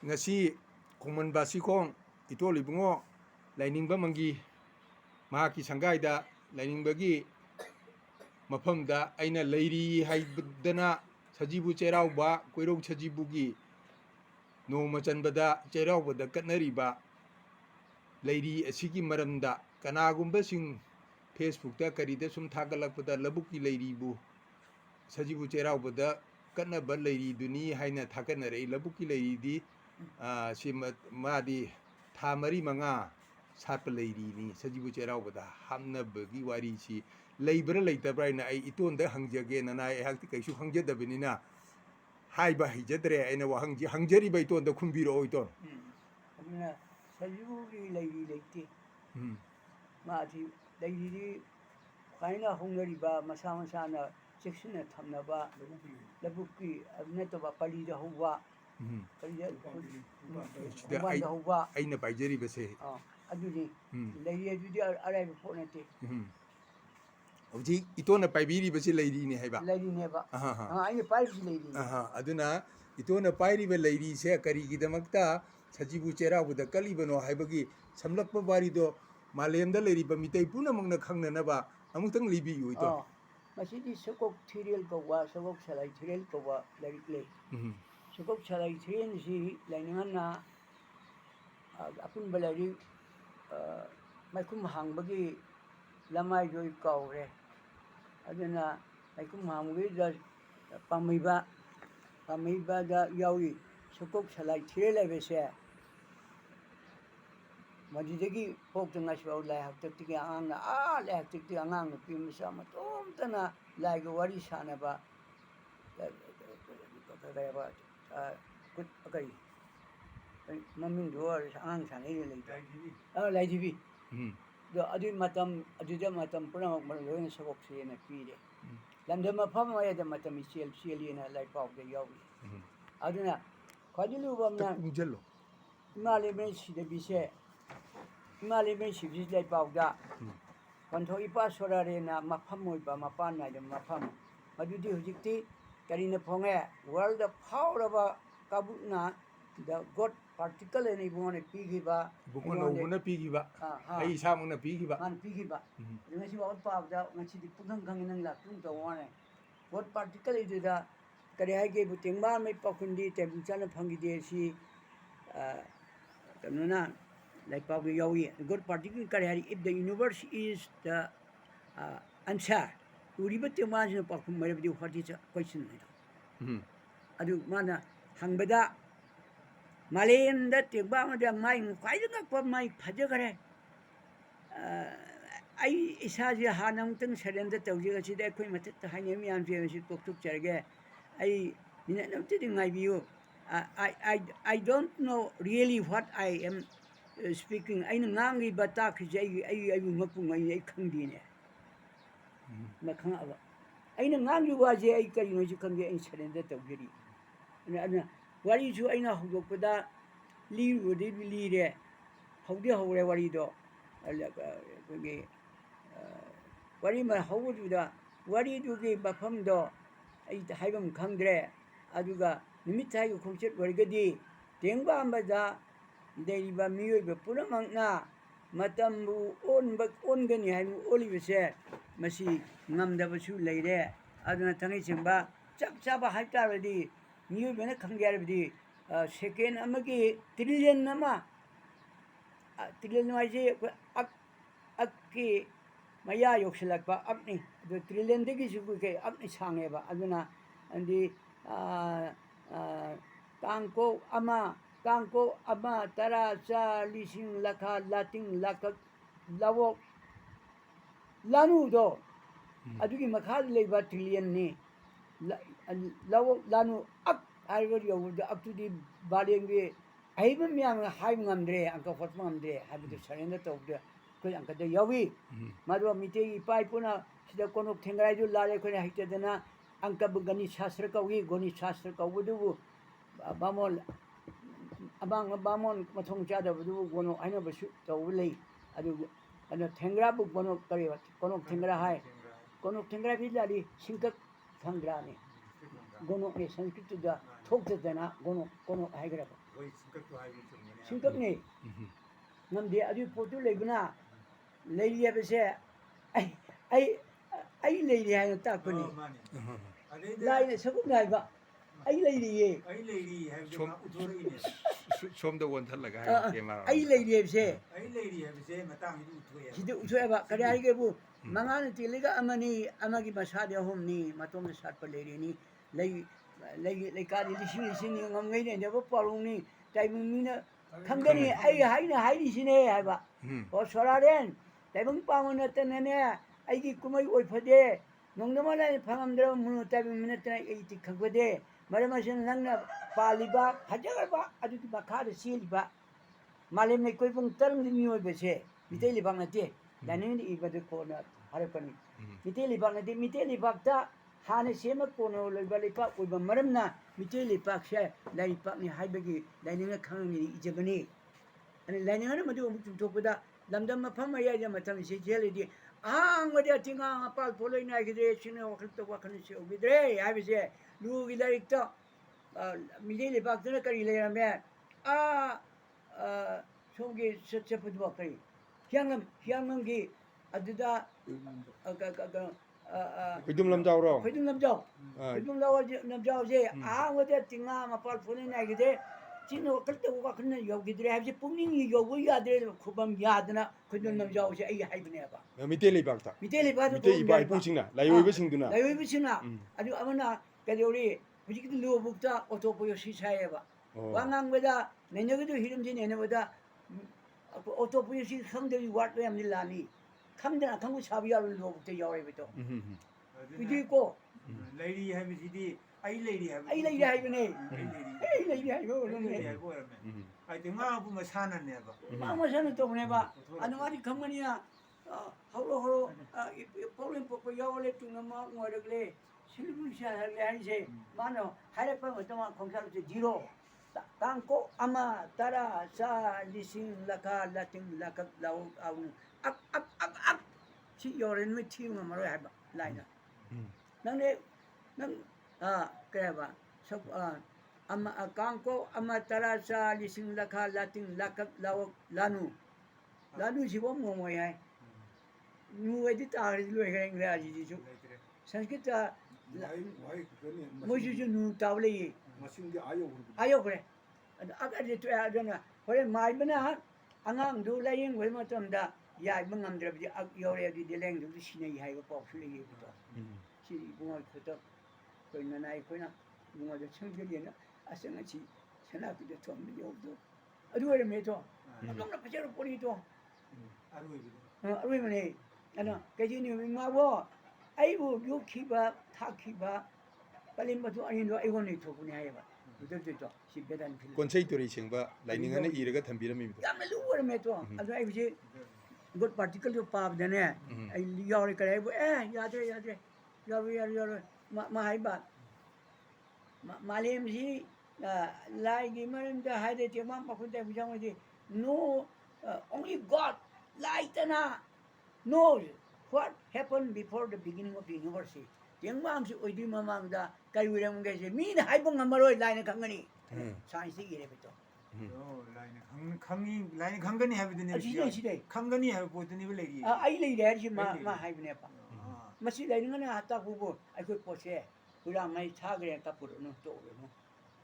ngasi khongman basi khong ito libungo lainingba mangi mahaki sangai da lainingba gi mafam da aina leiri haibdana sajibu cheiraoba koirou sajibu gi nongma chanbada cheiraobada katnariba leiri asigi maramda kanagumba sing Facebook da karida sum thagalakpada labukki leiribu sajibu cheiraobada katnaba leiri duni haina thakanare labukki leiri di si madi tha mari manga Saatpa leiri ni sajibu cheiraobada hamnabagi wari si leibra leitabra ina ai itonda hangjage na ai hakti kaisu hangjadabinina haiba hijadre aina wa hangjari ba itonda khumbiro iton amina sajibu gi leiri leiti madi leiri kaina hongnariba masa masana seksina thamnaba labukki abnataba palida huwa aina paijari base aduni leiri adudi araiba phonate Oji itona paibiri basi leiri ni haiba leiri neba aina paibiri leiri aduna itona pairi ba leiri se kari gidamakta sajibu cheiraobada kalibano haibagi samlakpa barido malemda leiri ba mitai punamangna khangnanaba amutang libi yu ito masidi sokok thirel kawa sokok salai thirel kawa leiri le sokok salai thirel si lainingana apun balari maikum hangbagi lamai joi kaure aduna maikum hangbagi da pamiba da yawi sokok salai thirel lebese madidagi pokta ngaswa lai hakti ang lai hakti ang pimsa matomtana lai go wari sanaba kai mamin do ang sanai lai lai dibi do adu matam pura loin sokok se na pire lamdama phama ya da matam sel selina lai pau de yawi aduna khadilu bamna unjello male men si de bise male men si bis lai pau da konthoi pa sorare na mafam moi ba mapan na de mafam madudi hujikti karina phonge world of power kabuna the god particle ni bone pigiba bukona ubuna pigiba ai samuna pigiba man pigiba ngasi wa pa da ngasi di punang ganginang la tung to wane god particle is da kare hai ge butengba mai pakundi te buchana phangi de si kanuna like pau yawi god particle kare hari if the universe is the answer uriba te ma jina pakum mai bi what is question ni adu mana hangbada Malayanda tiba ada mai kai jengak pa mai phaja kare ai isa je hanam tang sarenda tawje ga sida khoi math ta haine mi am je si tok tok charge ai mina nam ti ngai biu I don't know really what I am speaking ai ngang gi bata khi ai ngapung ai khangdi ne ma khang aba ai ngang gi wa je ai kari no ji khangge ai sarenda tawje ri ana wari ju aina hogokpada liwudi lire hogde hore wari do ge wari ma hawuda wari du ge bafam do ai haibam khangdre aduga nimit hai ko khongchet wargadi tengba ambada deriba miyo be puramangna matambu ongani hai olibese masi ngamdabasu leire aduna tangi chimba chap chaba haitaradi New Bena Kangarabdi, second Amagi, trillion Nama, trillion Maji, Aki, Maya Yoxalakpa, Apni, the trillion Digizuke, Apni Sangeva, Aduna, and the Tanko Ama, Tara, Sa, Lising, Laka, Latin, Laka, Lavo, Lanudo, Aduki Makal Leva trillion ni. Lanu up I would up to the body I even young high ngamdre uncle Fatmandre have the surrender of the Uncle the Yawi Madwa Mite Pipuna the Kono Tengraju Lale Kona Hitadana Uncle Bugani Sastraka we Goni Sastraka would do Bamol among a Bamon Matong Chada would do Gono I never shoot the Wully and a Tengra book Bono Kono Tengra High Kono Tengra Villari Sinka Tangrani Gono Sanskrit ꯊꯣꯛꯇꯗꯅ ꯒꯣꯅꯣ ꯍꯥꯏꯈ꯭ꯔꯕ ꯍꯣꯏ ꯁꯤꯡꯀꯛꯇꯣ ꯍꯥꯏꯕ ꯆꯨꯝꯕꯅꯦ ꯁꯤꯡꯀꯛꯅꯤ ꯉꯝꯗꯦ ꯑꯗꯨꯒꯤ ꯄꯣꯠꯇꯨ ꯂꯩꯕꯅ ꯂꯩꯔꯤ ꯍꯥꯏꯕꯁꯦ ꯑꯩ ꯂꯩꯔꯤ ꯍꯥꯏꯅ ꯇꯥꯛꯄꯅꯤ ꯃꯥꯅꯤ ꯑꯗꯩꯗ ꯂꯥꯏꯅ ꯁꯒꯨꯝ ꯍꯥꯏꯕ ꯑꯩ ꯂꯩꯔꯤꯌꯦ ꯑꯩ ꯂꯩꯔꯤ ꯍꯥꯏꯕꯗꯣ उठोरइने ꯁꯣꯝꯗ ꯑꯣꯟꯊꯜꯂꯒ ꯍꯥꯏꯌꯣ ꯀꯦꯃꯦꯔꯥ ꯑꯩ ꯂꯩꯔꯤ ꯍꯥꯏꯕꯁꯦ ꯑꯩ ꯂꯩꯔꯤ ꯍꯥꯏꯕꯁꯦ ꯃꯇꯥꯡꯁꯤꯗ उठोए ꯁꯤꯗ ꯎꯠꯊꯣꯛꯑꯦꯕ ꯀꯔꯤ ꯍꯥꯏꯒꯦꯕꯨ ꯃꯉꯥꯅ ꯇꯦꯜꯂꯒ ꯑꯃꯅꯤ ꯑꯃꯒꯤ ꯃꯁꯥꯗꯤ ꯑꯍꯨꯝꯅꯤ ꯃꯇꯣꯝꯗ ꯁꯥꯠꯄ ꯂꯩꯔꯤꯅꯤ ꯂꯩꯀꯥꯗꯤ ꯂꯤꯁꯤꯡꯅꯤ ꯉꯝꯒꯩꯅꯗꯕ ꯄꯥꯎꯔꯧꯅꯤ ꯇꯥꯏꯕꯪ ꯃꯤꯅ ꯈꯪꯒꯅꯤ ꯑꯩ ꯍꯥꯏꯅ ꯍꯥꯏꯔꯤꯁꯤꯅꯦ ꯍꯥꯏꯕ ꯑꯣ ꯁꯣꯔꯥꯔꯦꯟ ꯇꯥꯏꯕꯪ ꯄꯥꯡꯕ ꯅꯠꯇꯅꯅꯦ ꯑꯩꯒꯤ ꯀꯨꯝꯍꯩ ꯑꯣꯏꯐꯗꯦ ꯅꯣꯡꯗꯝꯃ ꯂꯥꯏꯅ ꯐꯪꯉꯝꯗ꯭ꯔꯕ ꯃꯨꯅꯨ ꯇꯥꯏꯕꯪ ꯃꯤ ꯅꯠꯇꯅ ꯑꯩꯗꯤ ꯈꯪꯐꯗꯦ ꯃꯔꯝ ꯑꯁꯤꯅ ꯅꯪꯅ ꯄꯥꯜꯂꯤꯕ ꯐꯖꯈ꯭ꯔꯕ ꯑꯗꯨꯒꯤ ꯃꯈꯥꯗ ꯆꯦꯜꯂꯤꯕ मालेम ने कोई पुंग तरंग दी मियोय बसे मिते लिबाग नते लाइनिंग दी इबदे कोना हरपनी मिते लिबाग नते मिते लिबाग ता हाने सेम कोनो लइबा लिपा ओइबा मरमना मिते लिबाग से लाइपा नि हाइबगी लाइनिंग खंगनि इजबनी अनि लाइनिंग न मदु अमु चुथोपदा लमदम मफम या मथम से जेलिदि आंग मदे तिंगा अपाल फोलोय नागिदे सिने वखल तो वखल से ओबिद्रे हाबिसे लुगी लाइक तो मिते लिबाग तना करि लेरमे सोंगे सत्सपदवा करी हियांगमगी अदुदा ꯈꯣꯏꯗꯨꯝ ꯂꯝꯖꯥꯎꯔꯣ खोइदुम लमजाओ जे आंगदे तिंगा मपाल फोने नागिदे चिनो कलते वखन योगिद्रे हाबजे पुंगनिंग योगो यादे खुबम यादना खोइदुम लमजाओ जे आई हाइबनेबा ꯃꯤꯇꯩ ꯂꯩꯕꯥꯛꯇ मिते लिबादो ꯃꯤꯇꯩ ꯏꯄꯥ ꯏꯄꯨꯁꯤꯡꯅ ꯂꯥꯏꯑꯣꯏꯕꯁꯤꯡꯗꯨꯅ लाइबिसिना अदु अमना कदोरी हुजिक लोबुक्ता ओटोपोयो सिसायबा वांगांगबदा नैनगदु हिरमजि नैनबदा ओटोपोयो सि खंगदि वाट यामनि लानी खंगदना खंगु साबिया लोबुक्ता यावैबतो इदिको लेरी हाबिसिदि आई लेरी हाबि आई लैरि हाइबने आई लैरि हाइबो लेरी हाइबो रमे आई तिंगा बु मसाननेबा मा मसन तोबनेबा अनुवादि खंगनिया हरो पौलें पोको यावले तुंगमा मोरगले सिलबुसा हरले हाइसे मानो हाइरपा मतमा खोंसालसे जीरो तांको अमा तारा सा लिसिंग लखा लातिंग लखक लाउ आउ अब छि योरेन में थिंग मरो हाइबा लाइना नंगे नंग केबा सब अमा कांको अमा तारा सा लिसिंग लखा लातिंग लखक लाउ लानु सिबो मोमोय हाय नु वेदि तारि लोय गरेंग राजी जिसु संस्कृत मोजुजु नु तावले मसिंगे आयो करे अगर तो अदना होरे माइबना अंगांग दु लायिंग वे मतमदा याइ मंगमद्रबि योरे दि देलेंग दु सिनै हाइबो पाउसु लेय बितो सि बुङा खतो कोइना नाइ कोइना बुङा द छंगलिना असंग छि सना बिदे थोम योदो अदु होरे मेतो अदोंना पचरो पोरि तो अरुइ मने अना केजिनि माबो आइबु योखिबा थाखिबा पलिमबदु अनिनो आइगोनि थोकुनि हाइबा बुदुदुतो सि बेदान फिल ꯀꯣꯟꯁꯩ ꯇꯨꯔꯩ ꯁꯦꯡꯕ ꯂꯥꯏꯅꯤꯡꯉꯅ ꯏꯔꯒ ꯊꯝꯕꯤꯔꯝꯃꯤꯕꯗꯣ यामना लुवर मेतो अदु आइबजे गुड पार्टिकल जो पाबदने आई यावरे करेबो यादरे यारो मा हाइबा मालेमजी लाइगी मरमदा हाइदे तेमा मखुदे बुजामदे no only God lightana knows what happened before the beginning of the universe yengmamsi oidi mamangda kai wiramge je min haibong amaroi laina kangani science ire beto line खंगनी हाबिदने सिदे खंगनी हाब पोतनिबो लेरी ai lei re ji ma haibne pa masi lainingana hata hubo ai koi pose pulang mai thagre ka purno to no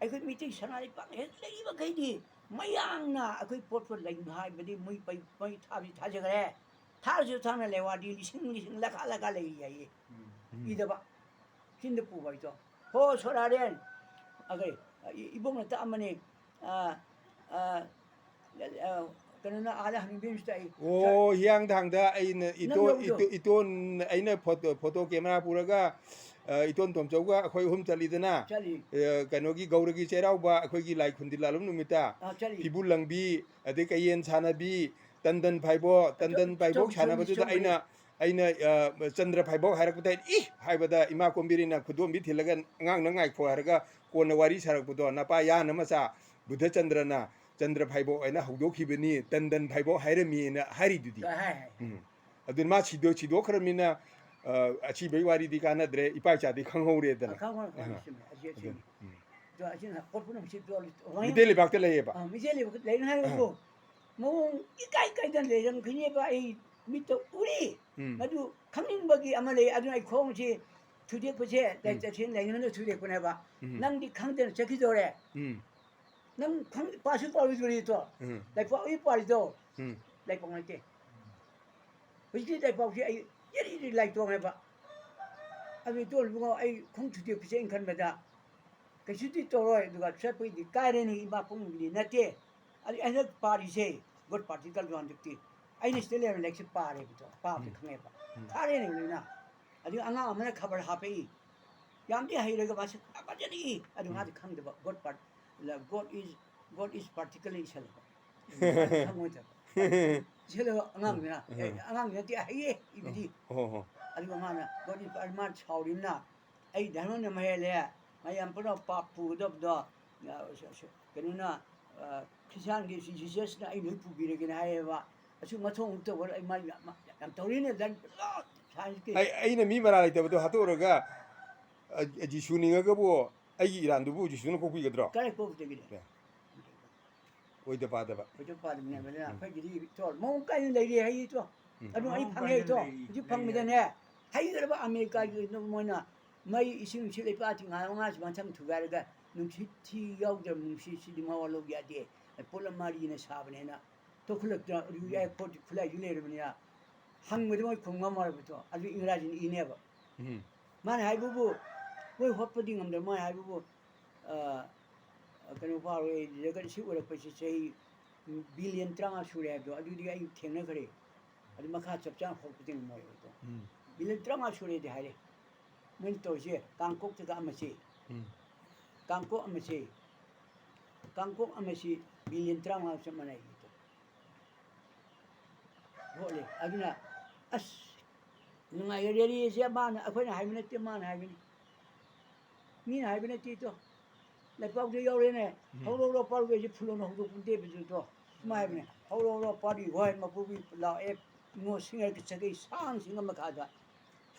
ai koi meeting sanari pa he lei ba kai di mayangna ai koi pot pot lai hai badi mui pai thabi thajagre थारजु थाना लेवाडी लिसिंग लखा लई याई इदबा सिंद पुबाई तो हो सोरारेन अगे इबोंग त अमने कनना आला हनिबिम स्टाई ꯑꯣ ꯍꯤꯌꯥꯡꯊꯥꯡꯗ ꯑꯩꯅ ꯏꯇꯣꯟ ꯑꯩꯅ ꯐꯣꯇꯣ ꯀꯦꯃꯦꯔꯥ ꯄꯨꯔꯒ ꯏꯇꯣꯟ ꯇꯣꯝꯆꯧꯒ ꯑꯩꯈꯣꯏ ꯑꯍꯨꯝ ꯆꯠꯂꯤꯗꯅ ꯀꯩꯅꯣꯒꯤ ꯒꯧꯔꯒꯤ ꯆꯩꯔꯥꯎꯕ ꯑꯩꯈꯣꯏꯒꯤ ꯂꯥꯏ ꯈꯨꯟꯗꯤ ꯂꯥꯂꯨꯝ ꯅꯨꯃꯤꯠꯇ ꯐꯤꯕꯨ ꯂꯪꯕꯤ ꯑꯗꯩ ꯀꯩꯌꯦꯟ ꯁꯥꯟꯅꯕꯤ ꯇꯟꯗꯟ ꯐꯥꯏꯕꯣꯛ ꯁꯥꯟꯅꯕꯗꯨꯗ ꯑꯩꯅ ꯆꯟꯗ꯭ꯔ ꯐꯥꯏꯕꯣꯛ ꯍꯥꯏꯔꯛꯄꯗ ꯏ ꯍꯥꯏꯕꯗ ꯏꯃꯥ ꯀꯣꯝꯕꯤꯔꯤꯅ ꯈꯨꯗꯣꯝꯕꯤ ꯊꯤꯜꯂꯒ ꯑꯉꯥꯡꯅ ꯉꯥꯏꯈꯣ ꯍꯥꯏꯔꯒ ꯀꯣꯟꯅ ꯋꯥꯔꯤ ꯁꯥꯔꯛꯄꯗꯣ ꯅꯄꯥ ꯌꯥꯅ ꯃꯆꯥ ꯕꯨꯙ ꯆꯟꯗ꯭ꯔꯅ ꯆꯟꯗ꯭ꯔ ꯐꯥꯏꯕꯣꯛ ꯍꯥꯏꯅ ꯍꯧꯗꯣꯛꯈꯤꯕꯅꯤ ꯇꯟꯗꯟ ꯐꯥꯏꯕꯣꯛ ꯍꯥꯏꯔꯝꯃꯤꯅ ꯍꯥꯏꯔꯤꯗꯨꯗꯤ ꯑꯗꯨꯅ ꯃꯥ ꯁꯤꯗꯣꯛꯈ꯭ꯔꯕꯅꯤꯅ ꯑꯁꯤꯕꯩ ꯋꯥꯔꯤꯗꯤ ꯀꯥꯟꯅꯗ꯭ꯔꯦ ꯏꯄꯥ ꯏꯆꯥꯗꯤ ꯈꯪꯍꯧꯔꯦꯗꯅ 저 아시나 꽃분은 집 저. 미델리 박대 레이바. 미젤리 레이랑 하고 뭐 이까이까이던 레이랑 그녀 봐 이 밑에 우리 아주 강림박이 아마 레이 아주 아이 공지 두대 보세 내가 지금 레이는 두대 보내 봐. 낭디 강대는 저기 저래. 낭 빠시 빠리 저리 또. 내 빠이 빠리 또. 내 봉할 때. 그지 내 빠시 이 이리 라이 또 해 봐. 아니 또 누가 아이 공주대 보세 인간마다 cái sự tích rồi được gặp sẽ bị đi cái này thì mà cũng bị nát thế, anh ấy party say, good particle doan được thì, anh ấy still là like sẽ party vậy, party không nghe ba, cái này người na, anh ấy anh ấy khबर happy, yam đi hay là cái gì, apa jadi, anh ấy không được good part, là God is particularly sel, không nghe được, sel anh ấy thì hay, cái gì, anh ấy na, God is parman chào đi na, ai đàn ông này hay là mayam pun papu dop do kenuna kisan gi Jesus na ai lui pu bi re hai wa asu ma thong to wa ai ma yam tori ne dan sai ki ai na mi mara lai ta to hatora ji shuninga ga bo ai iran du bu ji shun ko bi ga dro kare ko te gi oi da ba ko to pa ne me na fa gi to mo kai le ri hai to adu ai phang hai to ji phang mi da ne hai ga ba america gi no mo na mai isim chi le pa ti nga nga chi ban cham thu ga ga num chi ti yaw de num chi di ma wa lo ya de pola mari ne sa bne na to khulak da ru ya po ti khula yu le re bne ya hang me de mo khong ma ma re to ali ingraji ni ne ba man hai bu bu woi hot pa ding am de mai hai bu bu kanu pa re je ga si ora pa chi sei billion tranga su re do adu di ai theng na khare adu ma kha chap chang ho pa ding mo yo to billion tranga su re de hai re mình tổ chức Hàn Quốc thì làm gì? Hàn Quốc làm gì? Hàn Quốc làm gì? Billion trang làm sao mà này? Boleh, anh na, as, ngay cái đi xe ban, anh phải hai bên tiêm ban hai bên, mình hai bên tiêm to, lại bao nhiêu euro này, hậu đâu bao nhiêu phụ lông hậu đâu cũng tiêm được to, mà hai bên, hậu đâu bao nhiêu hoài mà phụ bị lao ép, ngô sinh cái sang sinh mà cả ra,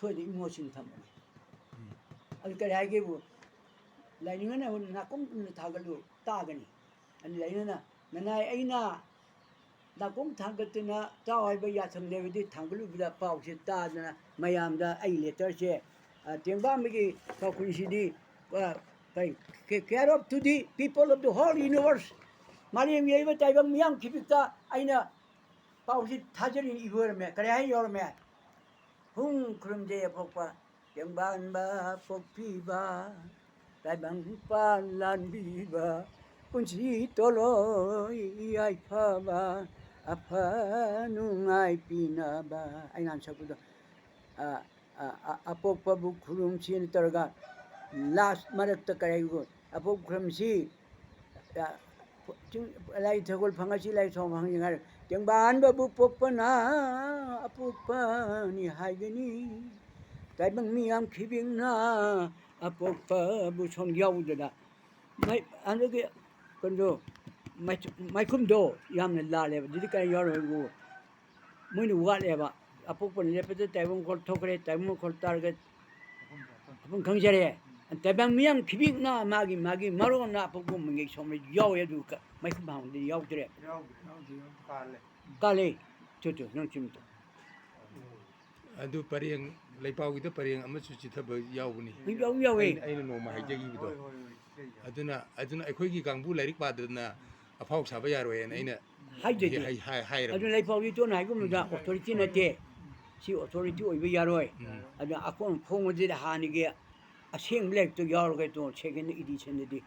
thôi thì ngô sinh thầm. cái này cái vụ lại những cái này nó cũng thằng cái lũ ta cái này anh lấy nữa nè này ấy na nó cũng thằng cái tên na tao hay bây giờ thằng này đi thằng cái lũ bây giờ bảo sẽ ta nè mày làm ra ấy lệ tới sẽ tiếng ba mấy cái tao cũng chỉ đi cái care of to the people of the whole universe mà đi vậy với tay bằng miếng khi ta ấy na bảo sẽ thay cho đi vừa mẹ cái này hay rồi mẹ hung krum je pokpa yang ban ba pokpi ba tai bang pa lan bi ba kunci toloi ai pha ba apa nu ngai pina ba ai nam sabu do apokpa bu krum sin targa last marak ta kai go apok krum si lai thagol phanga si lai thong phang ngar tiếng ban ba bu pokpa na apokpa ni haigani tai bang miam khibing na apokpa bu chom yaw da mai an ge kon do mai kum do yam ne la le di kai yaw ro go moi ni wa le ba apokpa ne pe tai bang kol thokre tai mo kol tar ge apong khang jare tai bang miam khibing na magi maro na apokpa mngi chom yaw ye du mai kum bang di yaw dire kale chuchu nong chim to adu pareng leipau gi da pareng ama chu chi thaba yaw ni yaw e ai no ma hai jagi bido aduna akhoi gi gangbu lairik pa dana afau saba yaroi en aina hai je hai ra adu leipau gi to nai gum da authority na te si authority oi be yaroi adu akon phong ji da hani ge aseng lek to yar ge to second edition de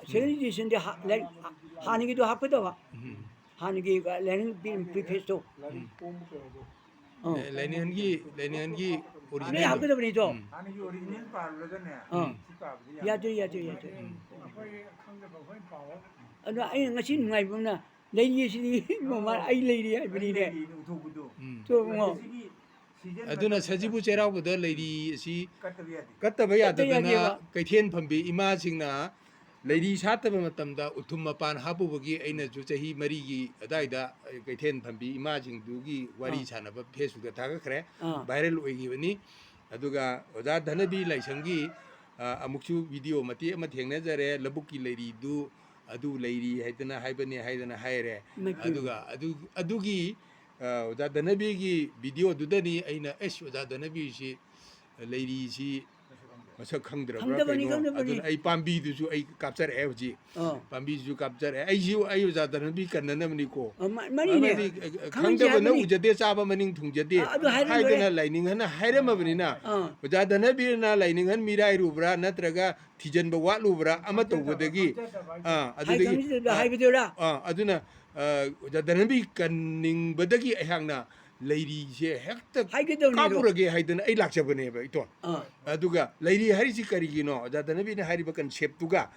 second edition de hani ge do hakpa da ba hani ge learning preface to lainian gi original ne hakpa da ni to 아니 이 오리지널 발로잖아. ya de adu ai ngasi ngai bum na leiri si mo ma ai leiri ai bri ne to mo aduna sajibu Cheiraobada leiri si 까트비야디. kattaba yadadana kaithen phambi ima singna leiri sataba matamda uthum mapan hapubugi aina ju chahi mari gi adaida kaithen phambi ima singdu gi wari sanaba facebook da thaga khre viral oigi bani aduga oda dhanabi laisangi ꯑꯃꯨꯛꯁꯨ video ꯃꯇꯦꯛ ꯑꯃ ꯊꯦꯡꯅꯖꯔꯦ ꯂꯧꯕꯨꯛꯀꯤ ꯂꯩꯔꯤꯗꯨ ꯑꯗꯨ ꯂꯩꯔꯤ ꯍꯥꯏꯗꯅ ꯍꯥꯏꯗꯅ ꯍꯥꯏꯔꯦ ꯑꯗꯨꯒ ꯑꯗꯨꯒꯤ ꯑꯣꯖꯥ ꯙꯅꯕꯤꯒꯤ ꯚꯤꯗꯤꯑꯣꯗꯨꯗꯅꯤ ꯑꯩꯅ ꯑꯣꯖꯥ ꯙꯅꯕꯤꯁꯤ ꯂꯩꯔꯤꯁꯤ ꯃꯁꯛ ꯈꯪꯗ꯭ꯔꯕ꯭ꯔꯥ ꯀꯩꯅꯣ ꯑꯗꯨꯅ ꯑꯩ ꯄꯥꯝꯕꯤꯗꯨꯁꯨ ꯑꯩ ꯀꯥꯞꯆꯔꯛꯑꯦ ꯍꯧꯖꯤꯛ ꯄꯥꯝꯕꯤꯁꯨ ꯀꯥꯞꯆꯔꯛꯑꯦ ꯑꯩ ꯑꯣꯖꯥ ꯙꯅꯕꯤ ꯀꯟꯅꯅꯕꯅꯤꯀꯣ ꯈꯪꯗꯕꯅ ꯎꯖꯗꯦ ꯆꯥꯕ ꯃꯅꯤꯡ ꯊꯨꯡꯖꯗꯦ ꯍꯥꯏꯗꯅ ꯂꯥꯏꯅꯤꯡꯍꯟꯅ ꯍꯥꯏꯔꯝꯃꯕꯅꯤꯅ ꯑꯣꯖꯥ ꯙꯅꯕꯤꯔꯅ ꯂꯥꯏꯅꯤꯡꯍꯟ ꯃꯤꯔꯥꯏꯔꯨꯕ꯭ꯔꯥ ꯅꯠꯇ꯭ꯔꯒ ꯊꯤꯖꯟꯕ ꯋꯥꯠꯂꯨꯕ꯭ꯔꯥ ꯑꯃ ꯇꯧꯕꯗꯒꯤ ꯑꯗꯨꯗꯒꯤ ꯑꯗꯨꯅ ꯑꯣꯖꯥ ꯙꯅꯕꯤ ꯀꯟꯅꯤꯡꯕꯗꯒꯤ ꯑꯩꯍꯥꯛꯅ ꯂꯩꯔꯤꯁꯦ ꯍꯦꯛꯇ ꯀꯥꯞꯄꯨꯔꯒꯦ ꯍꯥꯏꯗꯅ ꯑꯩ ꯂꯥꯛꯆꯕꯅꯦꯕ ꯏꯇꯣꯟ ꯑꯗꯨꯒ ꯂꯩꯔꯤ ꯍꯥꯏꯔꯤꯁꯤ ꯀꯔꯤꯒꯤꯅꯣ ꯑꯣꯖꯥ ꯙꯅꯕꯤꯅ ꯍꯥꯏꯔꯤꯕ ꯀꯟꯁꯦꯞꯇꯨꯒ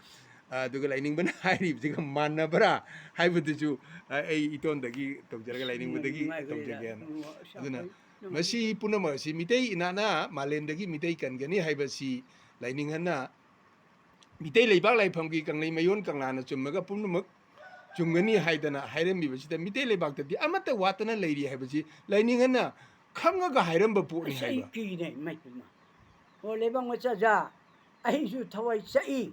ꯑꯗꯨꯒ ꯂꯥꯏꯅꯤꯡꯕꯅ ꯍꯥꯏꯔꯤꯕꯁꯤꯒ ꯃꯥꯟꯅꯕ꯭ꯔꯥ ꯍꯥꯏꯕꯗꯨꯁꯨ ꯑꯩ ꯏꯇꯣꯟꯗꯒꯤ ꯇꯧꯖꯔꯒ ꯂꯥꯏꯅꯤꯡꯕꯗꯒꯤ ꯇꯧꯖꯒꯦꯅ ꯑꯗꯨꯅ ꯃꯁꯤ ꯄꯨꯝꯅꯃꯛ ꯑꯁꯤ ꯃꯤꯇꯩ ꯏꯅꯥꯅ ꯃꯥꯂꯦꯝꯗꯒꯤ ꯃꯤꯇꯩ ꯀꯟꯒꯅꯤ ꯍꯥꯏꯕꯁꯤ ꯂꯥꯏꯅꯤꯡꯍꯟꯅ 미테이 레이박 라이팜기 강레이 마yon 강라나 쯤마가 뿜누먹 중간이 하이다나 하이렘비버시다 미테이 레이박다디 아마타 와타나 레이리 하이버지 라이닝하나 캄가가 하이렘버 보니 하이바 기네 마이마 어 레방 마차자 아이주 타와이 차이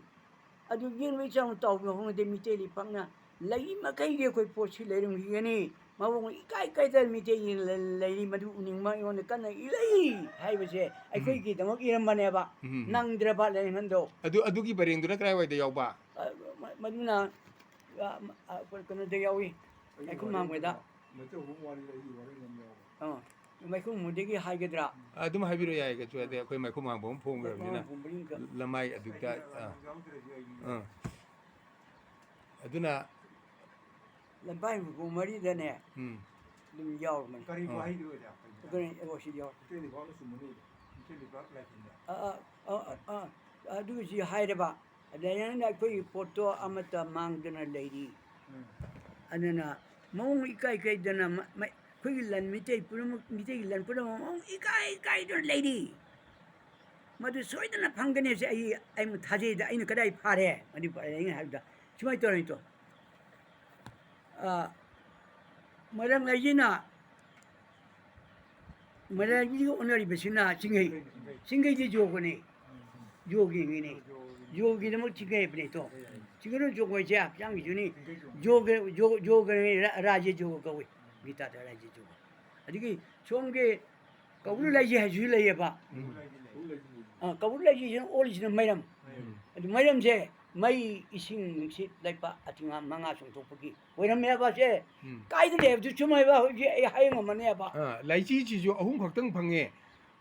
아주 겐웨이 장 타오고 홍데 미테이 레이박나 레이 마카이게 코이 포치 레이름 기게니 마봉 이까이까이다 미테이 레이리 마두 우닝마 이온데 깐나 이레이 하이버제 아이코이기 담ok 이름만해봐 낭드라바 레이만도 아두기 버링두나 크라이와이다 야오바 마두나 그거는 야오이 아이코 마고다 어 마이코 무데기 하이게드라 아둠 하비로 야이가 줘야돼 거의 마이코 마봉 퐁그럽니나 라마이 아두다 아두나 lampai ko mari dane dum yaw man kari ko hai do ja ko ne ko shi yaw te ni ba lu sumuni te ni ba la tinda adu ji hai da ba da yan na ko photo amata mang dana leiri anana mong ikai kai dana ko lan mitei purum mitei lan purum mong ikai dana leiri madu soidana phangane se ai mu thaje da aina kadai phare madi ai habda chimai to ni to Marang lajina marang ji onari besina singai ji jogone jogi ngine jogi namo chigai bne to chigano jogo ja yang juni joge raje jogo kawe gita da raje jogo adigi chongge kawul laji haju laye ba kawul laji jen oli jen mayram adu mayram je mai ising sit laipa atinga manga song topagi oiram me ba se kai de du chumai ba ai hai ngom ne ba laiji ji jo ahum khaktang phange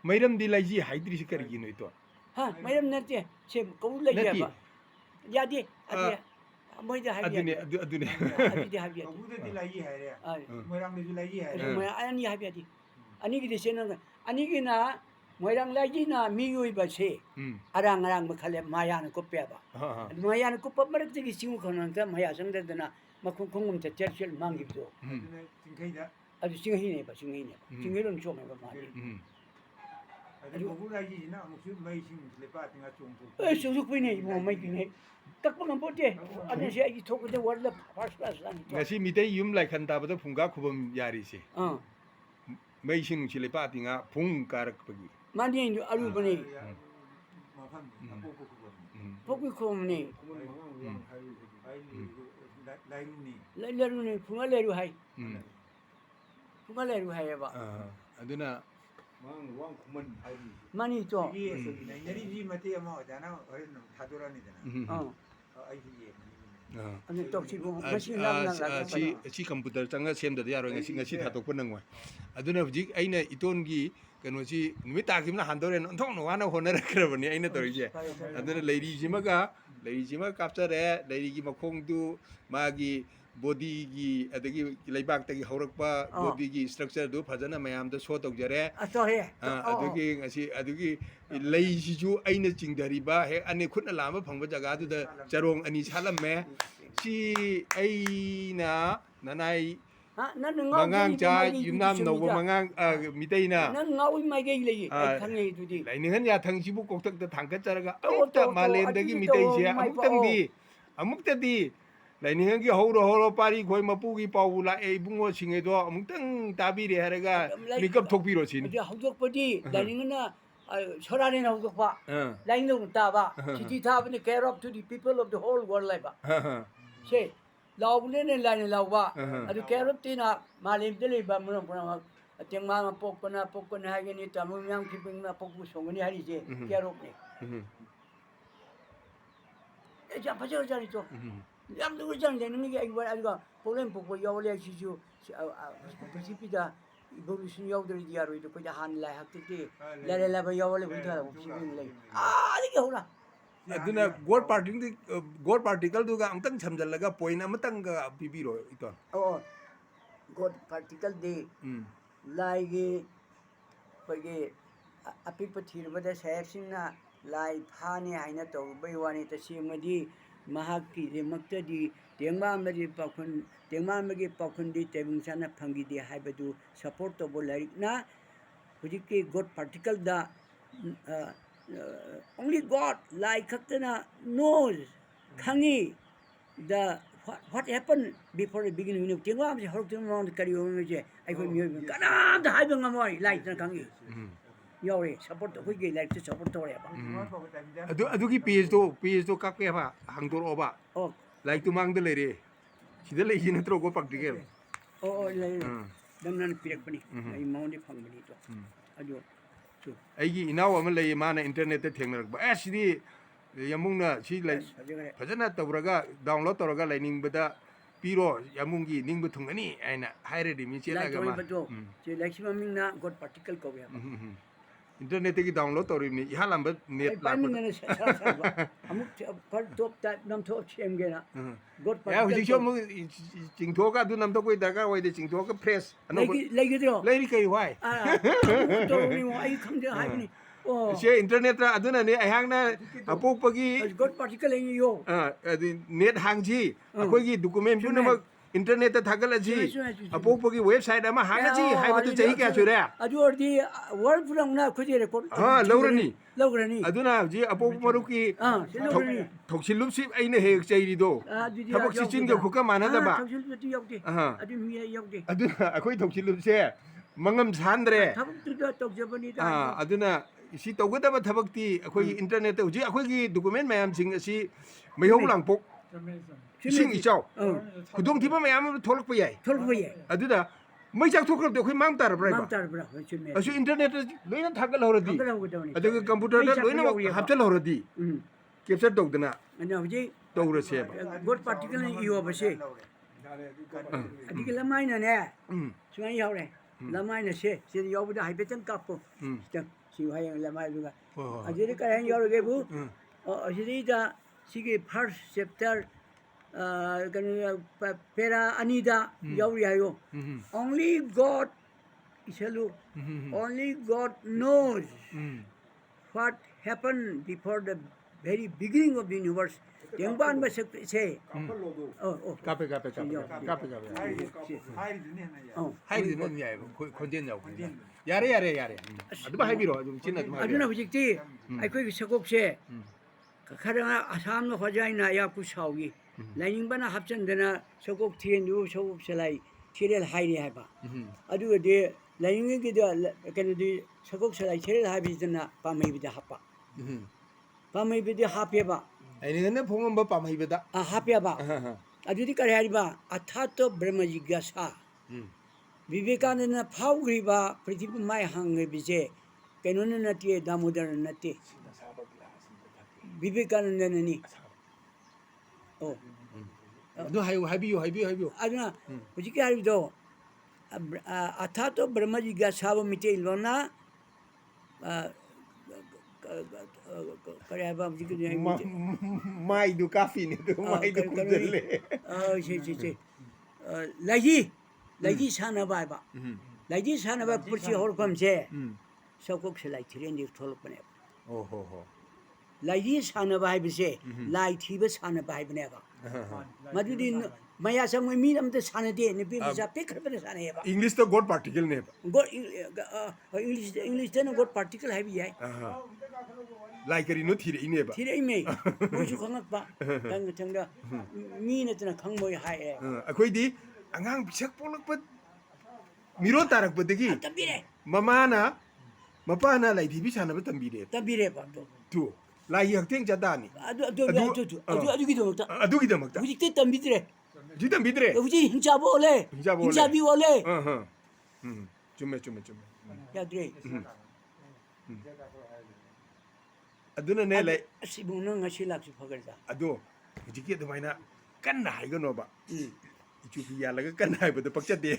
mairam di laiji haidri si kari gi noi to ha mairam nate se kawul laji ba ya di adi moi da hai adune adi ha bi ko de lai hai re moirang de lai hai re moi ani ha bi adi ani gi de se na ani gi na moirang laji na mi yoi ba se arang makhale maya na ko pe ba maya na ko pa marak gi singu khonan ka maya sang da na makhung khungum te terchel mangi do singkai da adu singhi ne ba singhi ron chong ba ma adu ko lai ji na mu su mai sing le pa tinga chong to su su pui ne mo mai gi ne tak pa ngam pote adu se ai thok de word la first class lang ngasi mitei yum lai khan ta ba phungga khubam yari se mai sing chi le pa tinga phung karak pagi mani alu bani pokui khom ne leru ne phunga leru hai ba aduna wang kuman hai mani to yari ji mate ama jana horen thadora ni dana ai ji ani tok si bu machine lang si computer changa semda yaro ngasi thatokpa nangwa aduna hujik aina itongi kanosi numit takimna handore nthong no wana honara krabani aina torije aduna leiri jima capture leiri gi makhong du magi body gi adagi leibak tagi haurakpa body gi structure du phajana mayam da show tawjare adugi ngasi adugi lei siju aina chingdariba he ani khutna lama phangba jaga du da charong ani salamme si aina nanai mangang cha yunam no mangang miteina nang ngawi mai ge lei ai khange du di lainin ya thangsibu koktak da thangkat charaga amukta malendagi miteise amuktadi lainin gi horo pari khoi mapu gi pau la e bungo singe do amuktang tabire haraga mikap thokpiro sin hawjok padi lainin na Sorani na udok ba. Lain nung taba. Chiti taba ni care of to the people of the whole world like ba. Say, law ne lain law ba. Adu care of tina malim dili ba mo na tiang ma pok na hagi ni tamu yang kiping na pok busong ni hari je care of ni. Eh jangan pasal jangan itu. Yang tu jangan jangan ni ai buat adu problem pok yo le siju bersipida evolution yo dari dia ro itu ko jahan lai hak ti la ba yo le bunta sibing lai ni ke hola aduna gold particle du ga amtang chamjalaga point amatang ga bibiro ito gold particle de lai ge page api pathir bada sayasing na lai phani haina to bai wani ta simadi mahaki de maktadi Nongma magi pakun di tebing sana panggi di haibadu support to Leiri na hujiki God particle da only God like kaktana knows kangi the what happened before the beginning of Nongma magi horok tung on kari on je ai ko mi kana da haibang amoi like na kangi yore support to hujiki like to support to ya ba adugi page to kakpe ba hangdor oba like tu mang de lere sida le yin tro go practical le damnan pirak pani ai mauni phang bani to adu chu ai gi inaw am le mana internet te thengnak ba sidi yamung na si lai phajana tawraga download tawraga lining bada piro yamung gi ning bu thungani aina haire di mi chela ga ma che maximum ning na god particle ko ya internet ki download tori ni halam ba net la amuk par top ta nam tho chem ge na god ya particle huji chom ching tho ka du nam to koi da ka wai de ching tho ka fresh lagi dro leiri kai wai to ni mo ai khang de hai ni she internet ra aduna ni ai hang na apok pagi god particle ai yo net hang ji akoi gi document ju na internet ta thagal ji apok pagi website ama hang ji hai ba tu chahi kya chura adu ordi world pulang na khoje record lograni lograni aduna ji apok maru ki lograni thoksil lup si ai ne he chai ri do thabak si chin ga khuka mana da ba thoksil lup ti yokde adu mi yokde aduna akoi thoksil lup se mangam sandre thabak tu da tok jabani da aduna isi tawgada ba thabak ti akoi internet ta ji akoi gi document mayam sing asi maihong langpok sing ichau kudong thiba mayam tholak pa yai aduna mai chak thokram te khoi mang tar bra ba asu internet loina thagal horadi adu computer da loina hapchal horadi capture tawdana ana hoji tawra se ba god particle ni yo ba se adi lamai na ne sungai yaw le lamai na se yaw da hai betang kapo si hai lamai duga adi ka hen yaw ge bu adi da sige first chapter pera anida yauri ayo only God isalu only God knows what happened before the very beginning of the universe Nongma ba se kape hai di nan yai konjen jaw yare adu ba hai biro adu chin adu aduna hujikti ai koi sakop se khara asam no hojai na ya ku sawi Leirang bana hapchen dana sakop thien du sakop selai serial hairi hai ba adu de Leirang gi da kan di sakop selai serial hai bi dana pamai bi da hapa pamai bi da hapya ba ai ni ne phongam ba pamai ba da hapya ba adu di kar hai ba athato brahma jigyasa vivekananda phaugri ba prithip mai hang bi je kainona nati damodar nati vivekananda ni adu habiyo aduna hujiki harido athato brahma jigyasa ba mite ilona kare ba hujiki mai du kafi ne du mai du kudelle che lagi sana ba lagi sana ba pursi hor pam se sakok selai thiren di tholok bane ho lagi sana ba hai bise lai thiba sana ba hai bane ba madudi maya sang mi nam te sana de ne bi sa pe khar bane sana ba english to god particle ne ba god english te no god particle hai bi hai lai kari no thire ine ba thire me mo su khangak ba tang da mi ne tana khang moi hai akoi di angang bisak polak pa miro tarak pa degi tabire mama na ꯃꯄꯥꯅ ꯂꯩꯊꯤꯕꯤ ꯁꯥꯟꯅꯕ ꯇꯝꯕꯤꯔꯦ ꯇꯝꯕꯤꯔꯦꯕ ꯑꯗꯣ two ꯂꯥꯏꯒꯤ ꯍꯛꯊꯦꯡ ꯆꯥꯗꯥꯅꯤ ꯑꯗꯨꯒꯤꯗꯃꯛꯇ ꯑꯗꯨꯒꯤꯗꯃꯛꯇ ꯍꯧꯖꯤꯛꯇꯤ ꯇꯝꯕꯤꯗ꯭ꯔꯦ ꯍꯧꯖꯤꯛ ꯇꯝꯕꯤꯗ꯭ꯔꯦ ꯍꯧꯖꯤꯛ ꯍꯤꯡꯆꯥꯕ ꯑꯣꯜꯂꯦ ꯍꯤꯡꯆꯥꯕ ꯑꯣꯜꯂꯦ ꯍꯤꯡꯆꯥꯕꯤ ꯑꯣꯜꯂꯦ ꯆꯨꯝꯃꯦ ꯌꯥꯗ꯭ꯔꯦ ꯑꯗꯨꯅꯅꯦ ꯂꯩ ꯑꯁꯤꯕꯨ ꯅꯪ ꯉꯁꯤ ꯂꯥꯛꯁꯤ ꯐꯒꯗ꯭ꯔꯥ ꯑꯗꯣ ꯍꯧꯖꯤꯛꯀꯤ ꯑꯗꯨꯃꯥꯏꯅ ꯀꯟꯅ ꯍꯥꯏꯒꯅꯣꯕ 이쪽이 야라가 끝나이보다 벅자대.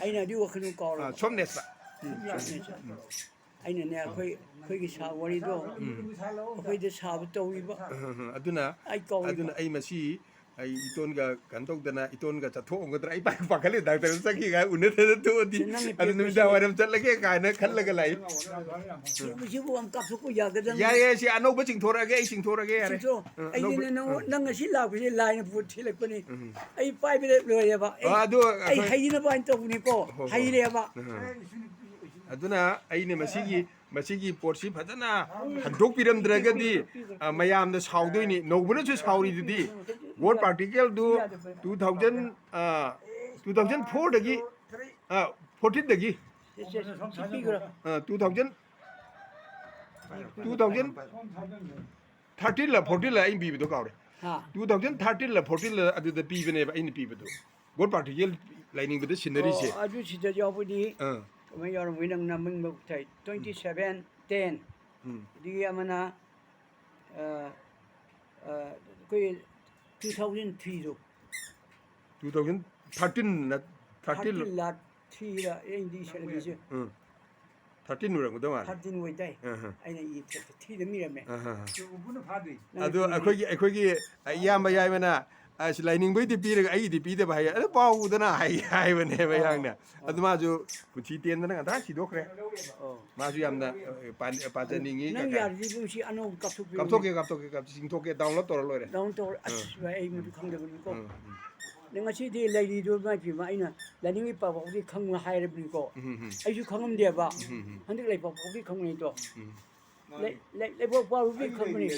아이나 네 와크는 까라. 솜냈어. 아이나네 거기 사월이도 거기도 사부터 위바. 아두나 아이 마시 아이 이톤가 간독다나 이톤가 자토온 거들 아이 바칼리 닥터는 사기가 우네테도 또디 아두 누미다 와름 찰라게 가나 칼라가 라이. 지부 안 깝고 야거든. 야야 시 아노버 징토라게 이 징토라게 야래. 아이네 너 시 라고시 라인 부틸거니. 아이 파이브레 로야바. 아두 아이 하이나 바인 또니고 하이레바. 아두나 아이네 마시기 포르시 파자나 한독 비람드라가디 마야암다 사우도이니 노브나주 사우리디디 월 파티클 두 2004 dagi 14 dagi 2013 la 14 la ai bibido kawre 2013 la 14 la aduda pibene ba ai pibido 월 파티클 라이닝 bida scenery se 아주 진짜 여부디 뭐 여러분 이랑 남은 뭐 27 10 이게 아마나 거의 2003로 2013 나 13 라 티라 인디 셀비지 13 누랑 거다 말 13 외다이 아니 이 티를 미라메 우분은 파디 아도 아코기 야마 야이마나 아시 라이닝 보이디 비르가 아이디 비데 바야 아 파우드나 하이바네 바양나 아도 마주 부치 띠엔다나 다 시도크레 마주 얌나 파자닝이 난 야리부시 아노 갑속이 갑속게 징토게 다운로드 떨어 로레 다운로드 아스와 에이 모두 강대버리고 내가 시디 레이리도 마지마 아이나 라닝이 빠바우디 강무 하이르브리고 아이주 강음데 봐 한데 레이 빠바우디 강무니도 레이 빠바우디 강무니